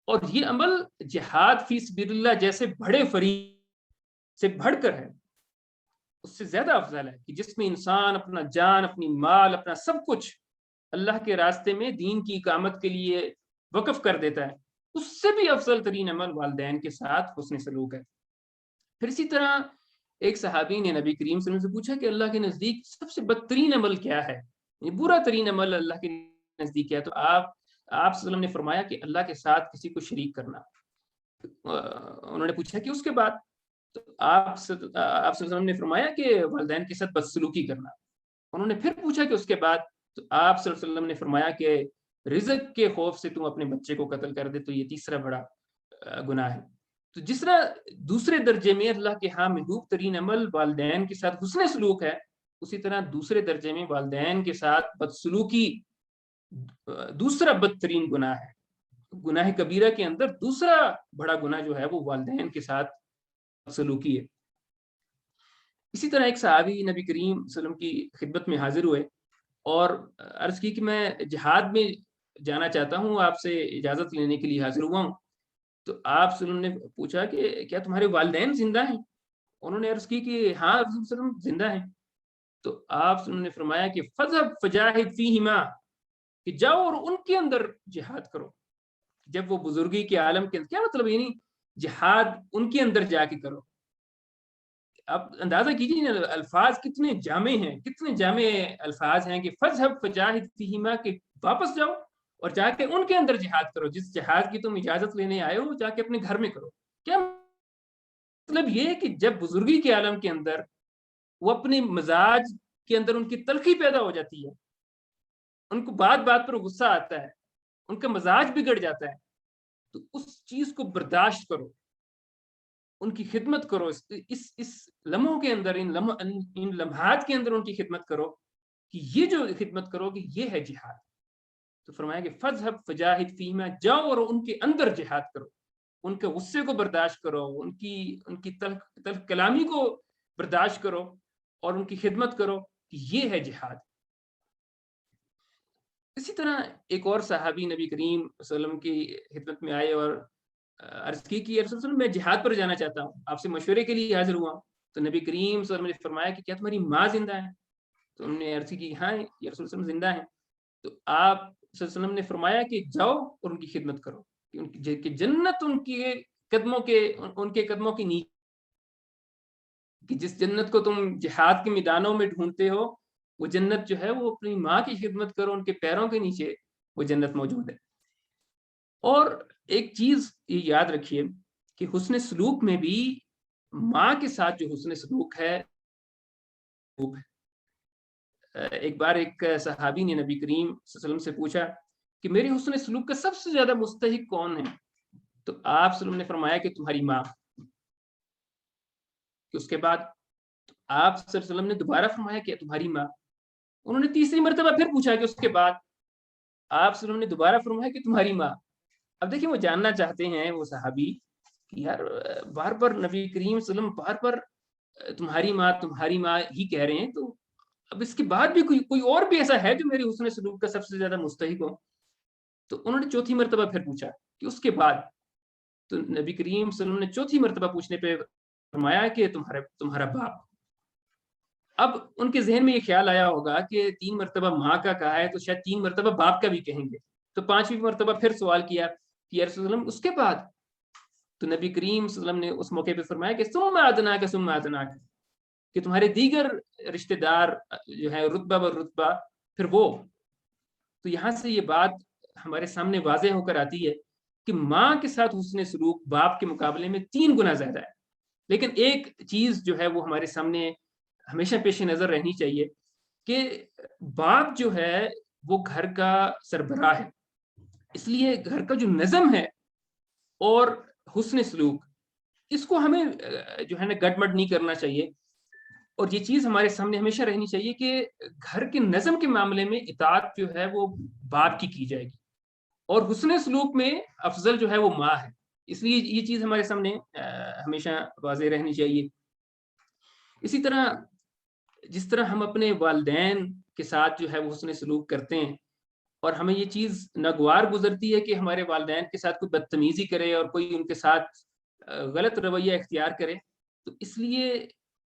اور یہ عمل جہاد فی سبیل اللہ جیسے بڑے فریضے سے بڑھ کر ہے، اس سے زیادہ افضل ہے، کہ جس میں انسان اپنا جان، اپنی مال، اپنا سب کچھ اللہ کے راستے میں دین کی اقامت کے لیے وقف کر دیتا ہے۔ اس سے بھی افضل ترین عمل والدین کے ساتھ حسن سلوک ہے۔ پھر اسی طرح ایک صحابی نے نبی کریم صلی اللہ علیہ وسلم سے پوچھا کہ اللہ کے نزدیک سب سے بدترین عمل کیا ہے، یعنی برا ترین عمل اللہ کے نزدیک کیا ہے؟ تو آپ صلی اللہ علیہ وسلم نے فرمایا کہ اللہ کے ساتھ کسی کو شریک کرنا۔ انہوں نے پوچھا کہ اس کے بعد؟ تو آپ صلی اللہ علیہ وسلم نے فرمایا کہ والدین کے ساتھ بدسلوکی کرنا۔ انہوں نے پھر پوچھا کہ اس کے بعد؟ تو آپ صلی اللہ علیہ وسلم نے فرمایا کہ رزق کے خوف سے تم اپنے بچے کو قتل کر دے، تو یہ تیسرا بڑا گناہ ہے۔ تو جس طرح دوسرے درجے میں اللہ کے ہاں محبوب ترین عمل والدین کے ساتھ حسن سلوک ہے، اسی طرح دوسرے درجے میں والدین کے ساتھ بدسلوکی دوسرا بدترین گناہ ہے۔ گناہ کبیرہ کے اندر دوسرا بڑا گناہ جو ہے وہ والدین کے ساتھ بدسلوکی ہے۔ اسی طرح ایک صحابی نبی کریم صلی اللہ علیہ وسلم کی خدمت میں حاضر ہوئے اور عرض کی کہ میں جہاد میں جانا چاہتا ہوں، آپ سے اجازت لینے کے لیے حاضر ہوا ہوں۔ تو آپ صلی اللہ علیہ وسلم نے پوچھا کہ کیا تمہارے والدین زندہ ہیں؟ انہوں نے عرض کی کہ ہاں رسول صلی اللہ علیہ وسلم زندہ ہیں. تو آپ صلی اللہ علیہ وسلم نے فرمایا کہ فَاذْهَبْ فَجَاهِدْ فِيهِمَا، کہ جاؤ اور ان کے اندر جہاد کرو. جب وہ بزرگی کے عالم کے کیا مطلب، یعنی جہاد ان کے اندر جا کے کرو. آپ اندازہ کیجیے نا الفاظ کتنے جامع ہیں، کتنے جامع الفاظ ہیں کہ فَاذْهَبْ فَجَاهِدْ فِيهِمَا، کہ واپس جاؤ اور جا کے ان کے اندر جہاد کرو. جس جہاد کی تم اجازت لینے آئے ہو جا کے اپنے گھر میں کرو. کیا مطلب یہ ہے کہ جب بزرگی کے عالم کے اندر وہ اپنے مزاج کے اندر ان کی تلخی پیدا ہو جاتی ہے، ان کو بات بات پر غصہ آتا ہے، ان کا مزاج بگڑ جاتا ہے، تو اس چیز کو برداشت کرو، ان کی خدمت کرو. اس لمحوں کے اندر، ان لمحات کے اندر ان کی خدمت کرو، کہ یہ جو خدمت کرو کہ یہ ہے جہاد. تو فرمایا کہ فَاذْهَبْ فَجَاهِدْ فِيهِمَا، جاؤ اور ان کے اندر جہاد کرو، ان کے غصے کو برداشت کرو، ان کی تلخ کلامی کو برداشت کرو اور ان کی خدمت کرو، کہ یہ ہے جہاد. اسی طرح ایک اور صحابی نبی کریم صلی اللہ علیہ وسلم کی خدمت میں آئے اور عرض کی کہ یا رسول اللہ میں جہاد پر جانا چاہتا ہوں، آپ سے مشورے کے لیے حاضر ہوا ہوں. تو نبی کریم صلی اللہ علیہ وسلم نے فرمایا کہ کیا تمہاری ماں زندہ ہے؟ تو انہوں نے عرض کی ہاں یا رسول اللہ زندہ ہیں. تو آپ صلی اللہ علیہ وسلم نے فرمایا کہ جاؤ اور ان کی خدمت کرو، کہ جنت ان کے قدموں کے نیچے، کہ جس جنت کو تم جہاد کے میدانوں میں ڈھونڈتے ہو، وہ جنت جو ہے وہ اپنی ماں کی خدمت کرو، ان کے پیروں کے نیچے وہ جنت موجود ہے. اور ایک چیز یہ یاد رکھیے کہ حسن سلوک میں بھی ماں کے ساتھ جو حسن سلوک ہے. ایک بار ایک صحابی نے نبی کریم صلی اللہ علیہ وسلم سے پوچھا کہ میرے حسن سلوک کا سب سے زیادہ مستحق کون ہے؟ تو آپ صلی اللہ علیہ وسلم نے فرمایا کہ تمہاری ماں. کہ اس کے بعد آپ صلی اللہ علیہ وسلم نے دوبارہ فرمایا کہ تمہاری ماں. انہوں نے تیسری مرتبہ پھر پوچھا کہ اس کے بعد آپ صلی اللہ علیہ وسلم نے دوبارہ فرمایا کہ تمہاری ماں. اب دیکھیں وہ جاننا چاہتے ہیں وہ صحابی کہ یار بار بار نبی کریم صلی اللہ علیہ وسلم بار بار تمہاری ماں ہی کہہ رہے ہیں، تو اب اس کے بعد بھی کوئی اور بھی ایسا ہے جو میرے حسن سلوک کا سب سے زیادہ مستحق ہو؟ تو انہوں نے چوتھی مرتبہ پھر پوچھا کہ اس کے بعد. تو نبی کریم صلی اللہ علیہ وسلم نے چوتھی مرتبہ پوچھنے پہ فرمایا کہ تمہارا باپ. اب ان کے ذہن میں یہ خیال آیا ہوگا کہ 3 مرتبہ ماں کا کہا ہے تو شاید 3 مرتبہ باپ کا بھی کہیں گے. تو 5ویں مرتبہ پھر سوال کیا کہ یا رسول اللہ اس کے بعد. تو نبی کریم صلی اللہ علیہ وسلم نے اس موقع پہ فرمایا کہ ثم ادناک، کہ تمہارے دیگر رشتہ دار جو ہے رتبہ بر رتبہ پھر وہ. تو یہاں سے یہ بات ہمارے سامنے واضح ہو کر آتی ہے کہ ماں کے ساتھ حسن سلوک باپ کے مقابلے میں 3 گنا زیادہ ہے. لیکن ایک چیز جو ہے وہ ہمارے سامنے ہمیشہ پیش نظر رہنی چاہیے کہ باپ جو ہے وہ گھر کا سربراہ ہے، اس لیے گھر کا جو نظم ہے اور حسن سلوک، اس کو ہمیں جو ہے نا گڑبڑ نہیں کرنا چاہیے. اور یہ چیز ہمارے سامنے ہمیشہ رہنی چاہیے کہ گھر کے نظم کے معاملے میں اطاعت جو ہے وہ باپ کی جائے گی، اور حسن سلوک میں افضل جو ہے وہ ماں ہے. اس لیے یہ چیز ہمارے سامنے ہمیشہ واضح رہنی چاہیے. اسی طرح جس طرح ہم اپنے والدین کے ساتھ جو ہے وہ حسن سلوک کرتے ہیں اور ہمیں یہ چیز ناگوار گزرتی ہے کہ ہمارے والدین کے ساتھ کوئی بدتمیزی کرے اور کوئی ان کے ساتھ غلط رویہ اختیار کرے، تو اس لیے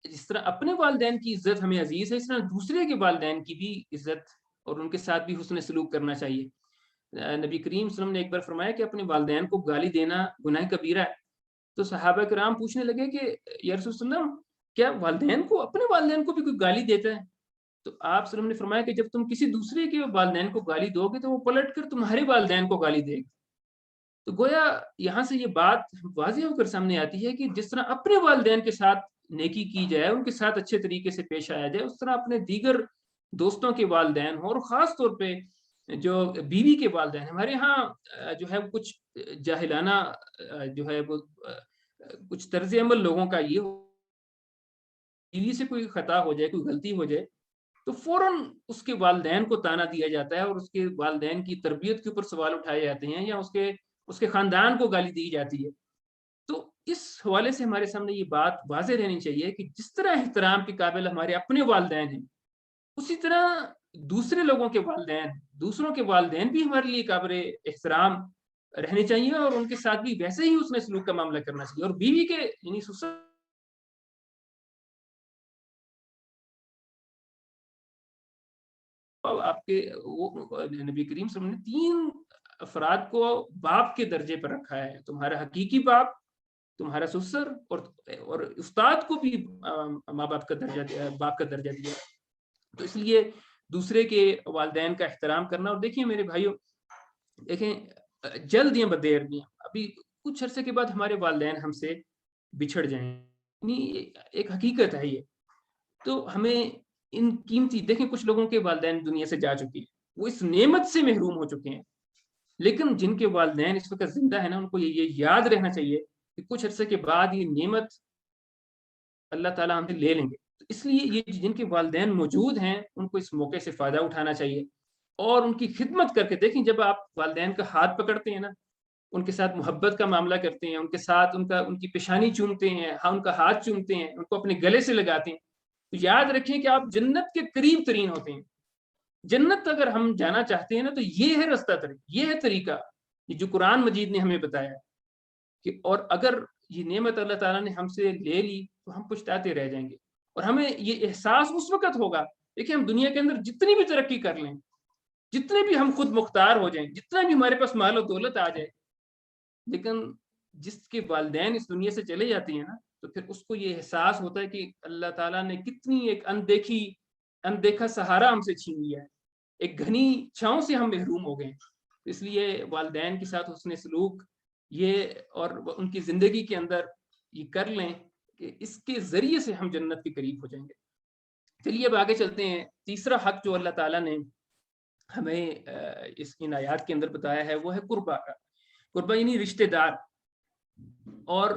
جس طرح اپنے والدین کی عزت ہمیں عزیز ہے، اس طرح دوسرے کے والدین کی بھی عزت اور ان کے ساتھ بھی حسن سلوک کرنا چاہیے. نبی کریم صلی اللہ علیہ وسلم نے ایک بار فرمایا کہ اپنے والدین کو گالی دینا گناہ کبیرہ ہے. تو صحابہ کرام پوچھنے لگے کہ یا رسول اللہ کیا اپنے والدین کو بھی کوئی گالی دیتا ہے؟ تو آپ صلی اللہ علیہ وسلم نے فرمایا کہ جب تم کسی دوسرے کے والدین کو گالی دو گے تو وہ پلٹ کر تمہارے والدین کو گالی دے گا. تو گویا یہاں سے یہ بات واضح ہو کر سامنے آتی ہے کہ جس طرح اپنے والدین کے ساتھ نیکی کی جائے، ان کے ساتھ اچھے طریقے سے پیش آیا جائے، اس طرح اپنے دیگر دوستوں کے والدین ہوں، اور خاص طور پہ جو بیوی کے والدین. ہمارے ہاں جو ہے کچھ جاہلانہ جو ہے وہ کچھ طرز عمل لوگوں کا یہ بیوی سے کوئی خطا ہو جائے، کوئی غلطی ہو جائے تو فوراً اس کے والدین کو تانا دیا جاتا ہے اور اس کے والدین کی تربیت کے اوپر سوال اٹھائے جاتے ہیں یا اس کے خاندان کو گالی دی جاتی ہے. تو اس حوالے سے ہمارے سامنے یہ بات واضح رہنی چاہیے کہ جس طرح احترام کے قابل ہمارے اپنے والدین ہیں، اسی طرح دوسرے لوگوں کے والدین، دوسروں کے والدین بھی ہمارے لیے قابل احترام رہنے چاہیے اور ان کے ساتھ بھی ویسے ہی اس نے سلوک کا معاملہ کرنا چاہیے. اور بیوی کے یعنی آپ کے نبی کریم صلی اللہ علیہ وسلم نے 3 افراد کو باپ کے درجے پر رکھا ہے، تمہارا حقیقی باپ، تمہارا سسر، اور استاد کو بھی ماں باپ کا درجہ دیا۔ تو اس لیے دوسرے کے والدین کا احترام کرنا۔ اور دیکھیں میرے بھائیوں، دیکھیں جلد یا بدیر بھی ابھی کچھ عرصے کے بعد ہمارے والدین ہم سے بچھڑ جائیں، ایک حقیقت ہے یہ۔ تو ہمیں ان قیمتی، دیکھیں کچھ لوگوں کے والدین دنیا سے جا چکی ہیں، وہ اس نعمت سے محروم ہو چکے ہیں، لیکن جن کے والدین اس وقت زندہ ہیں نا، ان کو یہ یاد رہنا چاہیے کہ کچھ عرصے کے بعد یہ نعمت اللہ تعالیٰ ہم سے لے لیں گے۔ اس لیے یہ جن کے والدین موجود ہیں ان کو اس موقع سے فائدہ اٹھانا چاہیے اور ان کی خدمت کر کے دیکھیں، جب آپ والدین کا ہاتھ پکڑتے ہیں نا، ان کے ساتھ محبت کا معاملہ کرتے ہیں، ان کے ساتھ ان کی پیشانی چومتے ہیں، ان کا ہاتھ چومتے ہیں، ان کو اپنے گلے سے لگاتے ہیں، تو یاد رکھیں کہ آپ جنت کے قریب ترین ہوتے ہیں۔ جنت اگر ہم جانا چاہتے ہیں نا، تو یہ ہے رستہ، یہ ہے طریقہ، یہ جو قرآن مجید نے ہمیں بتایا ہے کہ، اور اگر یہ نعمت اللہ تعالیٰ نے ہم سے لے لی تو ہم پچھتاتے رہ جائیں گے، اور ہمیں یہ احساس اس وقت ہوگا۔ دیکھیں ہم دنیا کے اندر جتنی بھی ترقی کر لیں، جتنے بھی ہم خود مختار ہو جائیں، جتنا بھی ہمارے پاس مال و دولت آ جائے، لیکن جس کے والدین اس دنیا سے چلے جاتے ہیں نا، تو پھر اس کو یہ احساس ہوتا ہے کہ اللہ تعالیٰ نے کتنی ایک اندیکھا سہارا ہم سے چھین لیا ہے، ایک گھنی چھاؤں سے ہم محروم ہو گئے۔ اس لیے والدین کے ساتھ حسن سلوک یہ، اور ان کی زندگی کے اندر یہ کر لیں کہ اس کے ذریعے سے ہم جنت کے قریب ہو جائیں گے۔ چلیے اب آگے چلتے ہیں۔ تیسرا حق جو اللہ تعالیٰ نے ہمیں ان آیات کے اندر بتایا ہے وہ ہے قربا کا۔ قربا یعنی رشتہ دار، اور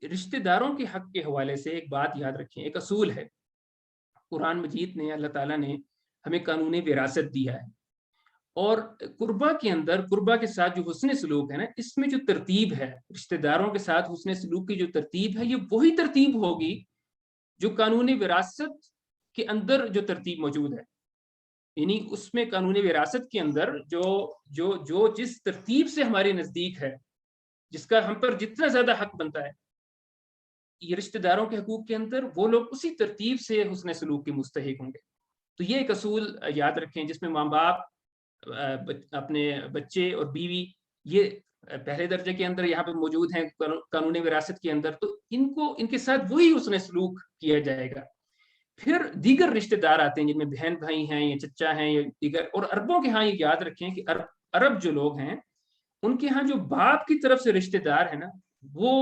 رشتہ داروں کے حق کے حوالے سے ایک بات یاد رکھیں، ایک اصول ہے قرآن مجید نے، اللہ تعالیٰ نے ہمیں قانون وراثت دیا ہے، اور قربا کے اندر، قربا کے ساتھ جو حسن سلوک ہے نا، اس میں جو ترتیب ہے، رشتہ داروں کے ساتھ حسن سلوک کی جو ترتیب ہے، یہ وہی ترتیب ہوگی جو قانون وراثت کے اندر جو ترتیب موجود ہے۔ یعنی اس میں قانون وراثت کے اندر جو جس ترتیب سے ہمارے نزدیک ہے، جس کا ہم پر جتنا زیادہ حق بنتا ہے، یہ رشتہ داروں کے حقوق کے اندر وہ لوگ اسی ترتیب سے حسن سلوک کے مستحق ہوں گے۔ تو یہ ایک اصول یاد رکھیں، جس میں ماں باپ اپنے بچے اور بیوی یہ پہلے درجے کے اندر یہاں پہ موجود ہیں قانون وراثت کے اندر، تو ان کے ساتھ وہی حسن سلوک کیا جائے گا۔ پھر دیگر رشتہ دار آتے ہیں، جن میں بہن بھائی ہیں یا چچا ہیں یا دیگر، اور عربوں کے ہاں یہ یاد رکھیں کہ عرب جو لوگ ہیں، ان کے ہاں جو باپ کی طرف سے رشتہ دار ہے نا، وہ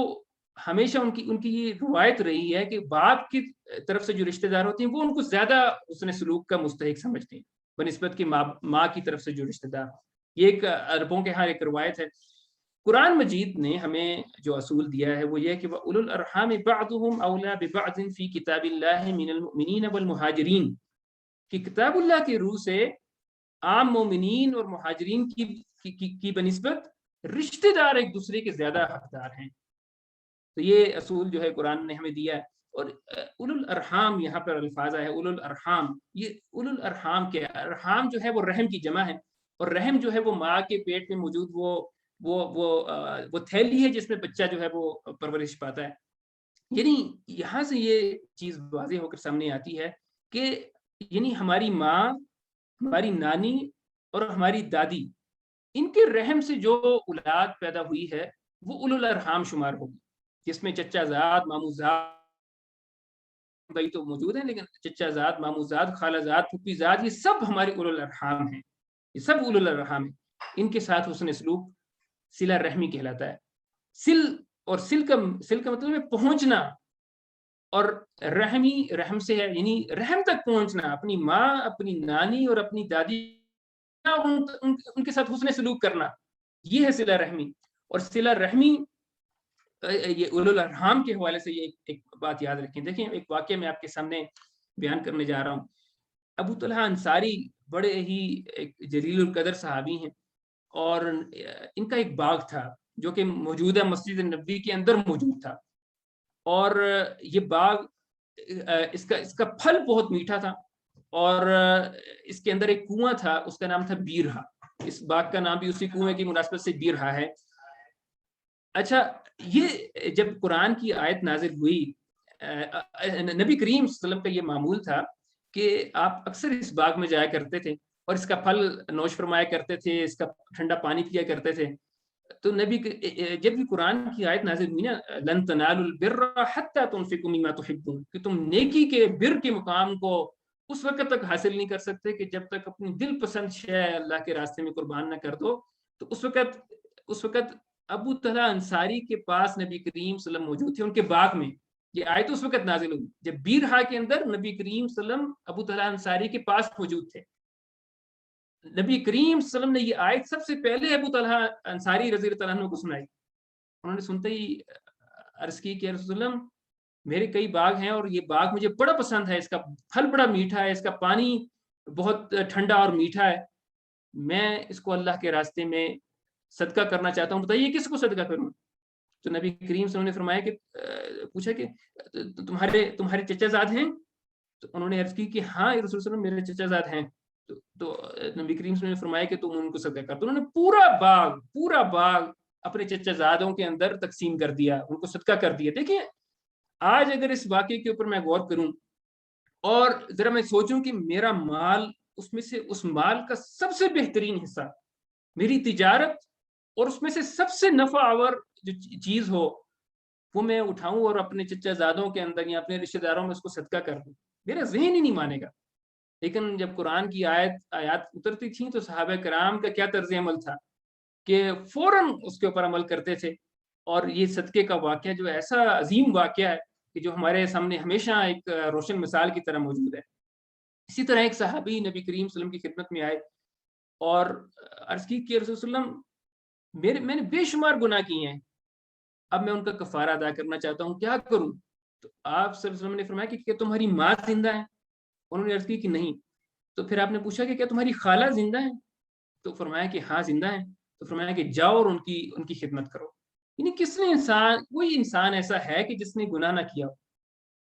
ہمیشہ ان کی یہ روایت رہی ہے کہ باپ کی طرف سے جو رشتہ دار ہوتے ہیں وہ ان کو زیادہ حسن سلوک کا مستحق سمجھتے ہیں بنسبت کہ ماں کی طرف سے جو رشتہ دار، یہ ایک عربوں کے ہاں ایک روایت ہے۔ قرآن مجید نے ہمیں جو اصول دیا ہے وہ یہ کہ وَأُولُو الْأَرْحَامِ بَعْضُهُمْ أَوْلَىٰ بِبَعْضٍ فِي كِتَابِ اللَّهِ مِنَ الْمُؤْمِنِينَ وَالْمُهَاجِرِينَ، کہ کتاب اللہ کے روح سے عام مومنین اور مہاجرین کی بنسبت رشتہ دار ایک دوسرے کے زیادہ حقدار ہیں۔ تو یہ اصول جو ہے قرآن نے ہمیں دیا ہے۔ اور اولو الارحام، یہاں پر الفاظ ہے اولو الارحام، یہ اولو الارحام کے ارحام جو ہے وہ رحم کی جمع ہے، اور رحم جو ہے وہ ماں کے پیٹ میں موجود وہ تھیلی ہے جس میں بچہ جو ہے وہ پرورش پاتا ہے۔ یعنی یہاں سے یہ چیز واضح ہو کر سامنے آتی ہے کہ یعنی ہماری ماں، ہماری نانی اور ہماری دادی، ان کے رحم سے جو اولاد پیدا ہوئی ہے وہ اولو الارحام شمار ہوگی، جس میں چچا زاد، مامو زاد بھائی تو موجود ہیں، لیکن چچا زاد، مامو زاد، خالہ زاد، پھوپھی زاد، یہ سب ہمارے اولو الارحام ہیں، یہ سب اولو الارحام ہیں۔ ان کے ساتھ حسن سلوک صلہ رحمی کہلاتا ہے۔ سل کا مطلب ہے پہنچنا، اور رحم سے ہے یعنی رحم تک پہنچنا، اپنی ماں، اپنی نانی اور اپنی دادی ان کے ساتھ حسن سلوک کرنا، یہ ہے صلہ رحمی۔ اور صلہ رحمی یہ اولو الارحام کے حوالے سے یہ ایک بات یاد رکھیں۔ دیکھیں ایک واقعہ میں آپ کے سامنے بیان کرنے جا رہا ہوں۔ ابو طلحہ انصاری بڑے ہی ایک جلیل القدر صحابی ہیں، اور ان کا ایک باغ تھا جو کہ موجودہ مسجد نبوی کے اندر موجود تھا، اور یہ باغ اس کا پھل بہت میٹھا تھا، اور اس کے اندر ایک کنواں تھا، اس کا نام تھا بیرہا۔ اس باغ کا نام بھی اسی کنویں کی مناسبت سے بیرہا ہے۔ اچھا، یہ جب قرآن کی آیت نازل ہوئی، نبی کریم صلی اللہ علیہ وسلم کا یہ معمول تھا کہ آپ اکثر اس باغ میں جایا کرتے تھے، اور اس کا پھل نوش فرمایا کرتے تھے، اس کا ٹھنڈا پانی پیا کرتے تھے. تو نبی جب بھی قرآن کی آیت نازل ہوئی نا، لن تنالوا البر حتى تنفقوا مما تحبون، کہ تم نیکی کے بر کے مقام کو اس وقت تک حاصل نہیں کر سکتے کہ جب تک اپنی دل پسند شے اللہ کے راستے میں قربان نہ کر دو. تو اس وقت ابو طلحہ انصاری کے پاس نبی کریم صلی اللہ علیہ وسلم موجود تھے، ان کے باغ میں. یہ آیت اس وقت نازل ہوئی جب بیرہا کے اندر نبی کریم صلی اللہ علیہ وسلم ابو طلحہ انصاری کے پاس موجود تھے. نبی کریم صلی اللہ علیہ وسلم نے یہ آیت سب سے پہلے ابو طلحہ انصاری رضی اللہ عنہ کو سنائی. انہوں نے سنتے ہی عرض کی کہ رسول اللہ میرے کئی باغ ہیں اور یہ باغ مجھے بڑا پسند ہے، اس کا پھل بڑا میٹھا ہے، اس کا پانی بہت ٹھنڈا اور میٹھا ہے، میں اس کو اللہ کے راستے میں صدقہ کرنا چاہتا ہوں، بتائیے کس کو صدقہ کروں. تو نبی کریم صلی اللہ علیہ وسلم نے فرمایا کہ پوچھا کہ تمہارے چچا زاد ہیں؟ تو انہوں نے عرض کی کہ ہاں رسول اللہ علیہ وسلم میرے چچا زاد ہیں. تو نبی کریم صلی اللہ علیہ وسلم نے فرمایا کہ تم ان کو صدقہ کر. تو انہوں نے پورا باغ اپنے چچا زادوں کے اندر تقسیم کر دیا، ان کو صدقہ کر دیا. دیکھیں آج اگر اس واقعے کے اوپر میں غور کروں اور ذرا میں سوچوں کہ میرا مال، اس میں سے اس مال کا سب سے بہترین حصہ میری تجارت اور اس میں سے سب سے نفع آور جو چیز ہو وہ میں اٹھاؤں اور اپنے چچا زادوں کے اندر یا اپنے رشتہ داروں میں اس کو صدقہ کر دوں، میرا ذہن ہی نہیں مانے گا. لیکن جب قرآن کی آیات اترتی تھیں تو صحابہ کرام کا کیا طرز عمل تھا کہ فوراً اس کے اوپر عمل کرتے تھے. اور یہ صدقے کا واقعہ جو ایسا عظیم واقعہ ہے کہ جو ہمارے سامنے ہمیشہ ایک روشن مثال کی طرح موجود ہے. اسی طرح ایک صحابی نبی کریم صلی اللہ علیہ وسلم کی خدمت میں آئے اور عرض کی کہ رسول اللہ علیہ وسلم میں نے بے شمار گناہ کیے ہیں، اب میں ان کا کفارہ ادا کرنا چاہتا ہوں، کیا کروں؟ تو آپ صلی اللہ علیہ وسلم نے فرمایا کہ کیا تمہاری ماں زندہ ہے؟ انہوں نے عرض کی کہ نہیں. تو پھر آپ نے پوچھا کہ کیا تمہاری خالہ زندہ ہے؟ تو فرمایا کہ ہاں زندہ ہے. تو فرمایا کہ جاؤ اور ان کی خدمت کرو. یعنی کس نے کوئی انسان ایسا ہے کہ جس نے گناہ نہ کیا ہو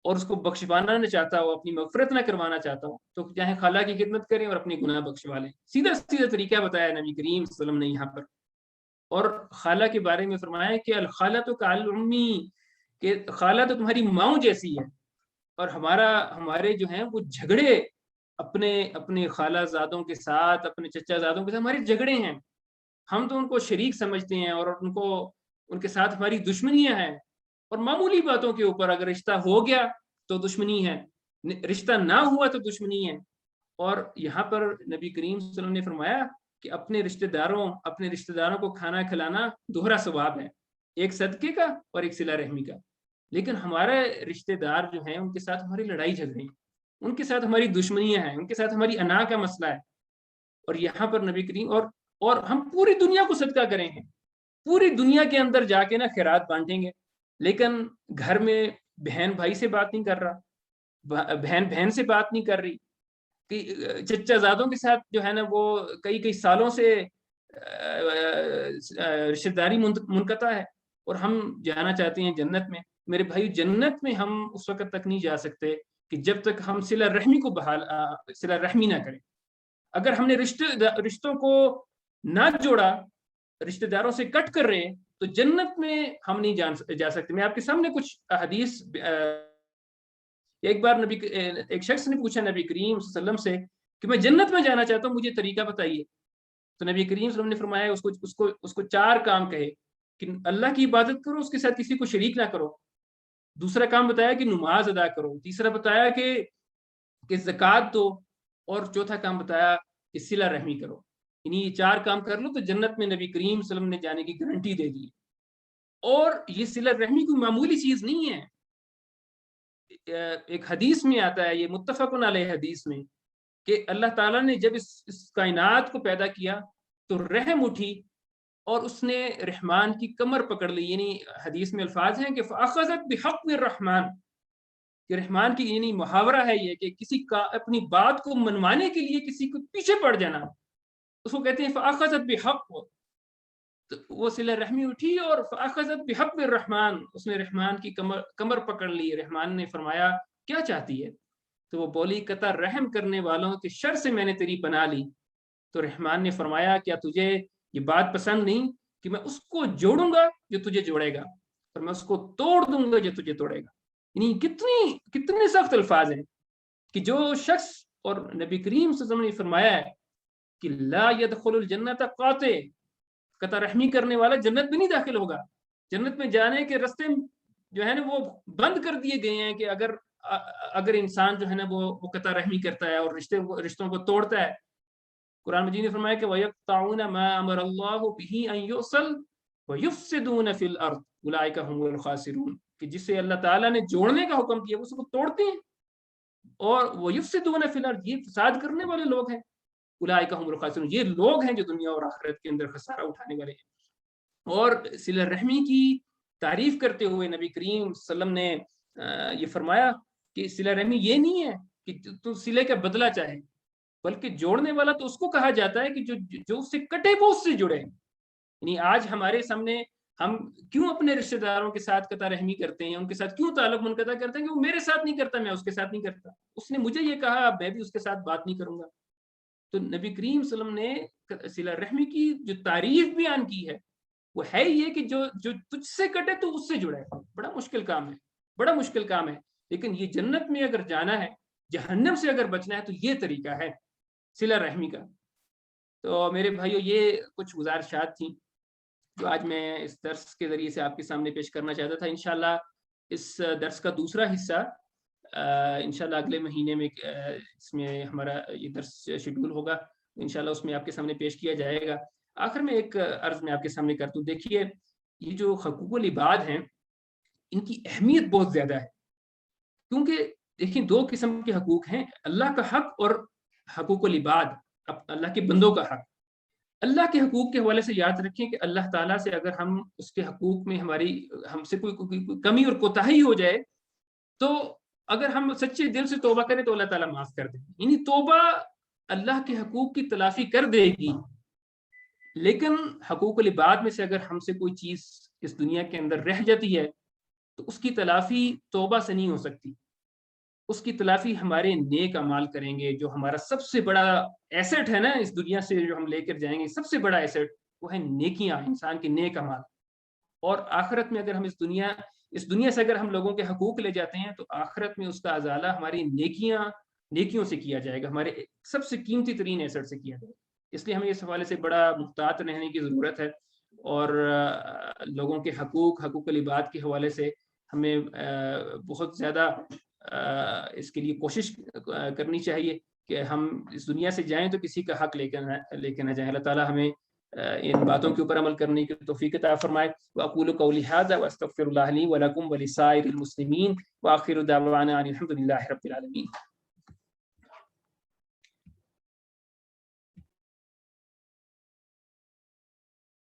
اور اس کو بخشوانا نہ چاہتا ہو، اپنی مغفرت نہ کروانا چاہتا ہو، تو چاہے خالہ کی خدمت کریں اور اپنے گناہ بخشوا لیں. سیدھا طریقہ بتایا نبی کریم صلی اللہ علیہ وسلم نے یہاں پر. اور خالہ کے بارے میں فرمایا کہ الخالۃ کالأمی، کہ خالہ تو تمہاری ماں جیسی ہے. اور ہمارے جو ہیں وہ جھگڑے اپنے خالہ زادوں کے ساتھ، اپنے چچا زادوں کے ساتھ ہمارے جھگڑے ہیں. ہم تو ان کو شریک سمجھتے ہیں اور ان کے ساتھ ہماری دشمنیاں ہیں. اور معمولی باتوں کے اوپر اگر رشتہ ہو گیا تو دشمنی ہے، رشتہ نہ ہوا تو دشمنی ہے. اور یہاں پر نبی کریم صلی اللہ علیہ وسلم نے فرمایا کہ اپنے رشتہ داروں کو کھانا کھلانا دوہرا ثواب ہے، ایک صدقے کا اور ایک صلہ رحمی کا. لیکن ہمارے رشتہ دار جو ہیں ان کے ساتھ ہماری لڑائی جھگڑے ہیں، ان کے ساتھ ہماری دشمنیاں ہیں، ان کے ساتھ ہماری انا کا مسئلہ ہے. اور یہاں پر نبی کریم اور ہم پوری دنیا کو صدقہ کریں گے، پوری دنیا کے اندر جا کے نا خیرات بانٹیں گے، لیکن گھر میں بہن بھائی سے بات نہیں کر رہا، بہن سے بات نہیں کر رہی، کہ چچا زادوں کے ساتھ جو ہے نا وہ کئی سالوں سے رشتہ داری منقطع ہے. اور ہم جانا چاہتے ہیں جنت میں. میرے بھائی جنت میں ہم اس وقت تک نہیں جا سکتے کہ جب تک ہم صلہ رحمی نہ کریں. اگر ہم نے رشتوں کو نہ جوڑا، رشتہ داروں سے کٹ کر رہے تو جنت میں ہم نہیں جا سکتے. میں آپ کے سامنے کچھ حدیث، ایک بار ایک شخص نے پوچھا نبی کریم صلی اللہ علیہ وسلم سے کہ میں جنت میں جانا چاہتا ہوں، مجھے طریقہ بتائیے. تو نبی کریم صلی اللہ علیہ وسلم نے فرمایا اس کو 4 کام کہے کہ اللہ کی عبادت کرو، اس کے ساتھ کسی کو شریک نہ کرو. دوسرا کام بتایا کہ نماز ادا کرو. تیسرا بتایا کہ زکوٰۃ دو. اور چوتھا کام بتایا کہ صلہ رحمی کرو. یعنی یہ 4 کام کر لو تو جنت میں نبی کریم صلی اللہ علیہ وسلم نے جانے کی گارنٹی دے دی. اور یہ صلہ رحمی کوئی معمولی چیز نہیں ہے. ایک حدیث میں آتا ہے، یہ متفقن علیہ حدیث میں، کہ اللہ تعالیٰ نے جب اس کائنات کو پیدا کیا تو رحم اٹھی اور اس نے رحمان کی کمر پکڑ لی. یعنی حدیث میں الفاظ ہیں کہ فَأَخَذَتْ بِحَقِّ الرَّحْمَانِ، کہ رحمان کی یعنی محاورہ ہے یہ کہ کسی کا اپنی بات کو منوانے کے لیے کسی کو پیچھے پڑ جانا، اس کو کہتے ہیں فَأَخَذَتْ بِحَقِّ. تو وہ صلہ رحمی اٹھی اور فَأَخَذَتْ بِحَقِّ الرَّحْمَانِ، اس نے رحمان کی کمر پکڑ لی. رحمان نے فرمایا کیا چاہتی ہے؟ تو وہ بولی قطع رحم کرنے والوں کے شر سے میں نے تیری پناہ لی. تو رحمان نے فرمایا کیا تجھے یہ بات پسند نہیں کہ میں اس کو جوڑوں گا جو تجھے جوڑے گا اور میں اس کو توڑ دوں گا جو تجھے توڑے گا. یعنی کتنے سخت الفاظ ہیں کہ جو شخص، اور نبی کریم صلی اللہ علیہ وسلم نے فرمایا ہے کہ لا يدخل الجنت قاطع، قطع رحمی کرنے والا جنت میں نہیں داخل ہوگا. جنت میں جانے کے راستے جو ہے نا وہ بند کر دیے گئے ہیں کہ اگر انسان جو ہے نا وہ قطع رحمی کرتا ہے اور رشتوں کو توڑتا ہے. قرآن مجید نے فرمایا کہ وَيَقْطَعُونَ مَا أَمَرَ اللَّهُ بِهِ أَن يُوصَلَ وَيُفْسِدُونَ فِي الْأَرْضِ أُولَٰئِكَ هُمُ الْخَاسِرُونَ، کہ جسے اللہ تعالیٰ نے جوڑنے کا حکم کیا اس کو توڑتے ہیں، اور وَيُفْسِدُونَ فِي الْأَرْضِ، یہ فساد کرنے والے لوگ ہیں. أُولَٰئِكَ هُمُ الْخَاسِرُونَ، یہ لوگ ہیں جو دنیا اور آخرت کے اندر خسارہ اٹھانے والے ہیں. اور صلہ رحمی کی تعریف کرتے ہوئے نبی کریم صلی اللہ علیہ وسلم نے یہ فرمایا کہ صلہ رحمی یہ نہیں ہے کہ تو صلے کا بدلہ چاہے، بلکہ جوڑنے والا تو اس کو کہا جاتا ہے کہ جو اس سے کٹے وہ اس سے جڑے. یعنی آج ہمارے سامنے ہم کیوں اپنے رشتہ داروں کے ساتھ قطع رحمی کرتے ہیں، ان کے ساتھ کیوں تعلق منقطع کرتے ہیں کہ وہ میرے ساتھ نہیں کرتا، میں اس کے ساتھ نہیں کرتا، اس نے مجھے یہ کہا اب میں بھی اس کے ساتھ بات نہیں کروں گا. تو نبی کریم صلی اللہ علیہ وسلم نے صلہ رحمی کی جو تعریف بیان کی ہے وہ ہے یہ کہ جو تجھ سے کٹے تو اس سے جڑے. بڑا مشکل کام ہے، بڑا مشکل کام ہے، لیکن یہ جنت میں اگر جانا ہے، جہنم سے اگر بچنا ہے تو یہ طریقہ ہے صلہ رحمی کا. تو میرے بھائیو یہ کچھ گزارشات تھیں جو آج میں اس درس کے ذریعے سے آپ کے سامنے پیش کرنا چاہتا تھا. انشاءاللہ اس درس کا دوسرا حصہ انشاءاللہ اگلے مہینے میں اس میں ہمارا یہ درس شیڈول ہوگا، انشاءاللہ اس میں آپ کے سامنے پیش کیا جائے گا. آخر میں ایک عرض میں آپ کے سامنے کرتا ہوں. دیکھیے یہ جو حقوق العباد ہیں ان کی اہمیت بہت زیادہ ہے، کیونکہ دیکھیں دو قسم کے حقوق ہیں، اللہ کا حق اور حقوق العباد، اللہ کے بندوں کا حق. اللہ کے حقوق کے حوالے سے یاد رکھیں کہ اللہ تعالیٰ سے اگر ہم اس کے حقوق میں ہم سے کوئی کمی اور کوتاہی ہو جائے تو اگر ہم سچے دل سے توبہ کریں تو اللہ تعالیٰ معاف کر دے. یعنی توبہ اللہ کے حقوق کی تلافی کر دے گی. لیکن حقوق العباد میں سے اگر ہم سے کوئی چیز اس دنیا کے اندر رہ جاتی ہے تو اس کی تلافی توبہ سے نہیں ہو سکتی. اس کی تلافی ہمارے نیک اعمال کریں گے. جو ہمارا سب سے بڑا ایسٹ ہے نا اس دنیا سے جو ہم لے کر جائیں گے، سب سے بڑا ایسٹ وہ ہے نیکیاں، انسان کے نیک اعمال. اور آخرت میں اگر ہم اس دنیا سے اگر ہم لوگوں کے حقوق لے جاتے ہیں تو آخرت میں اس کا ازالہ ہماری نیکیوں سے کیا جائے گا، ہمارے سب سے قیمتی ترین ایسٹ سے کیا جائے گا. اس لیے ہمیں اس حوالے سے بڑا محتاط رہنے کی ضرورت ہے، اور لوگوں کے حقوق العباد کے حوالے سے ہمیں بہت زیادہ اس کے لیے کوشش کرنی چاہیے کہ ہم اس دنیا سے جائیں تو کسی کا حق لے کے نہ جائیں. اللہ تعالیٰ ہمیں ان باتوں کے اوپر عمل کرنے کی توفیق عطا فرمائے. وأقول قولي هذا وأستغفر الله لي ولكم ولسائر المسلمين وآخر دعوانا أن الحمد لله رب العالمين.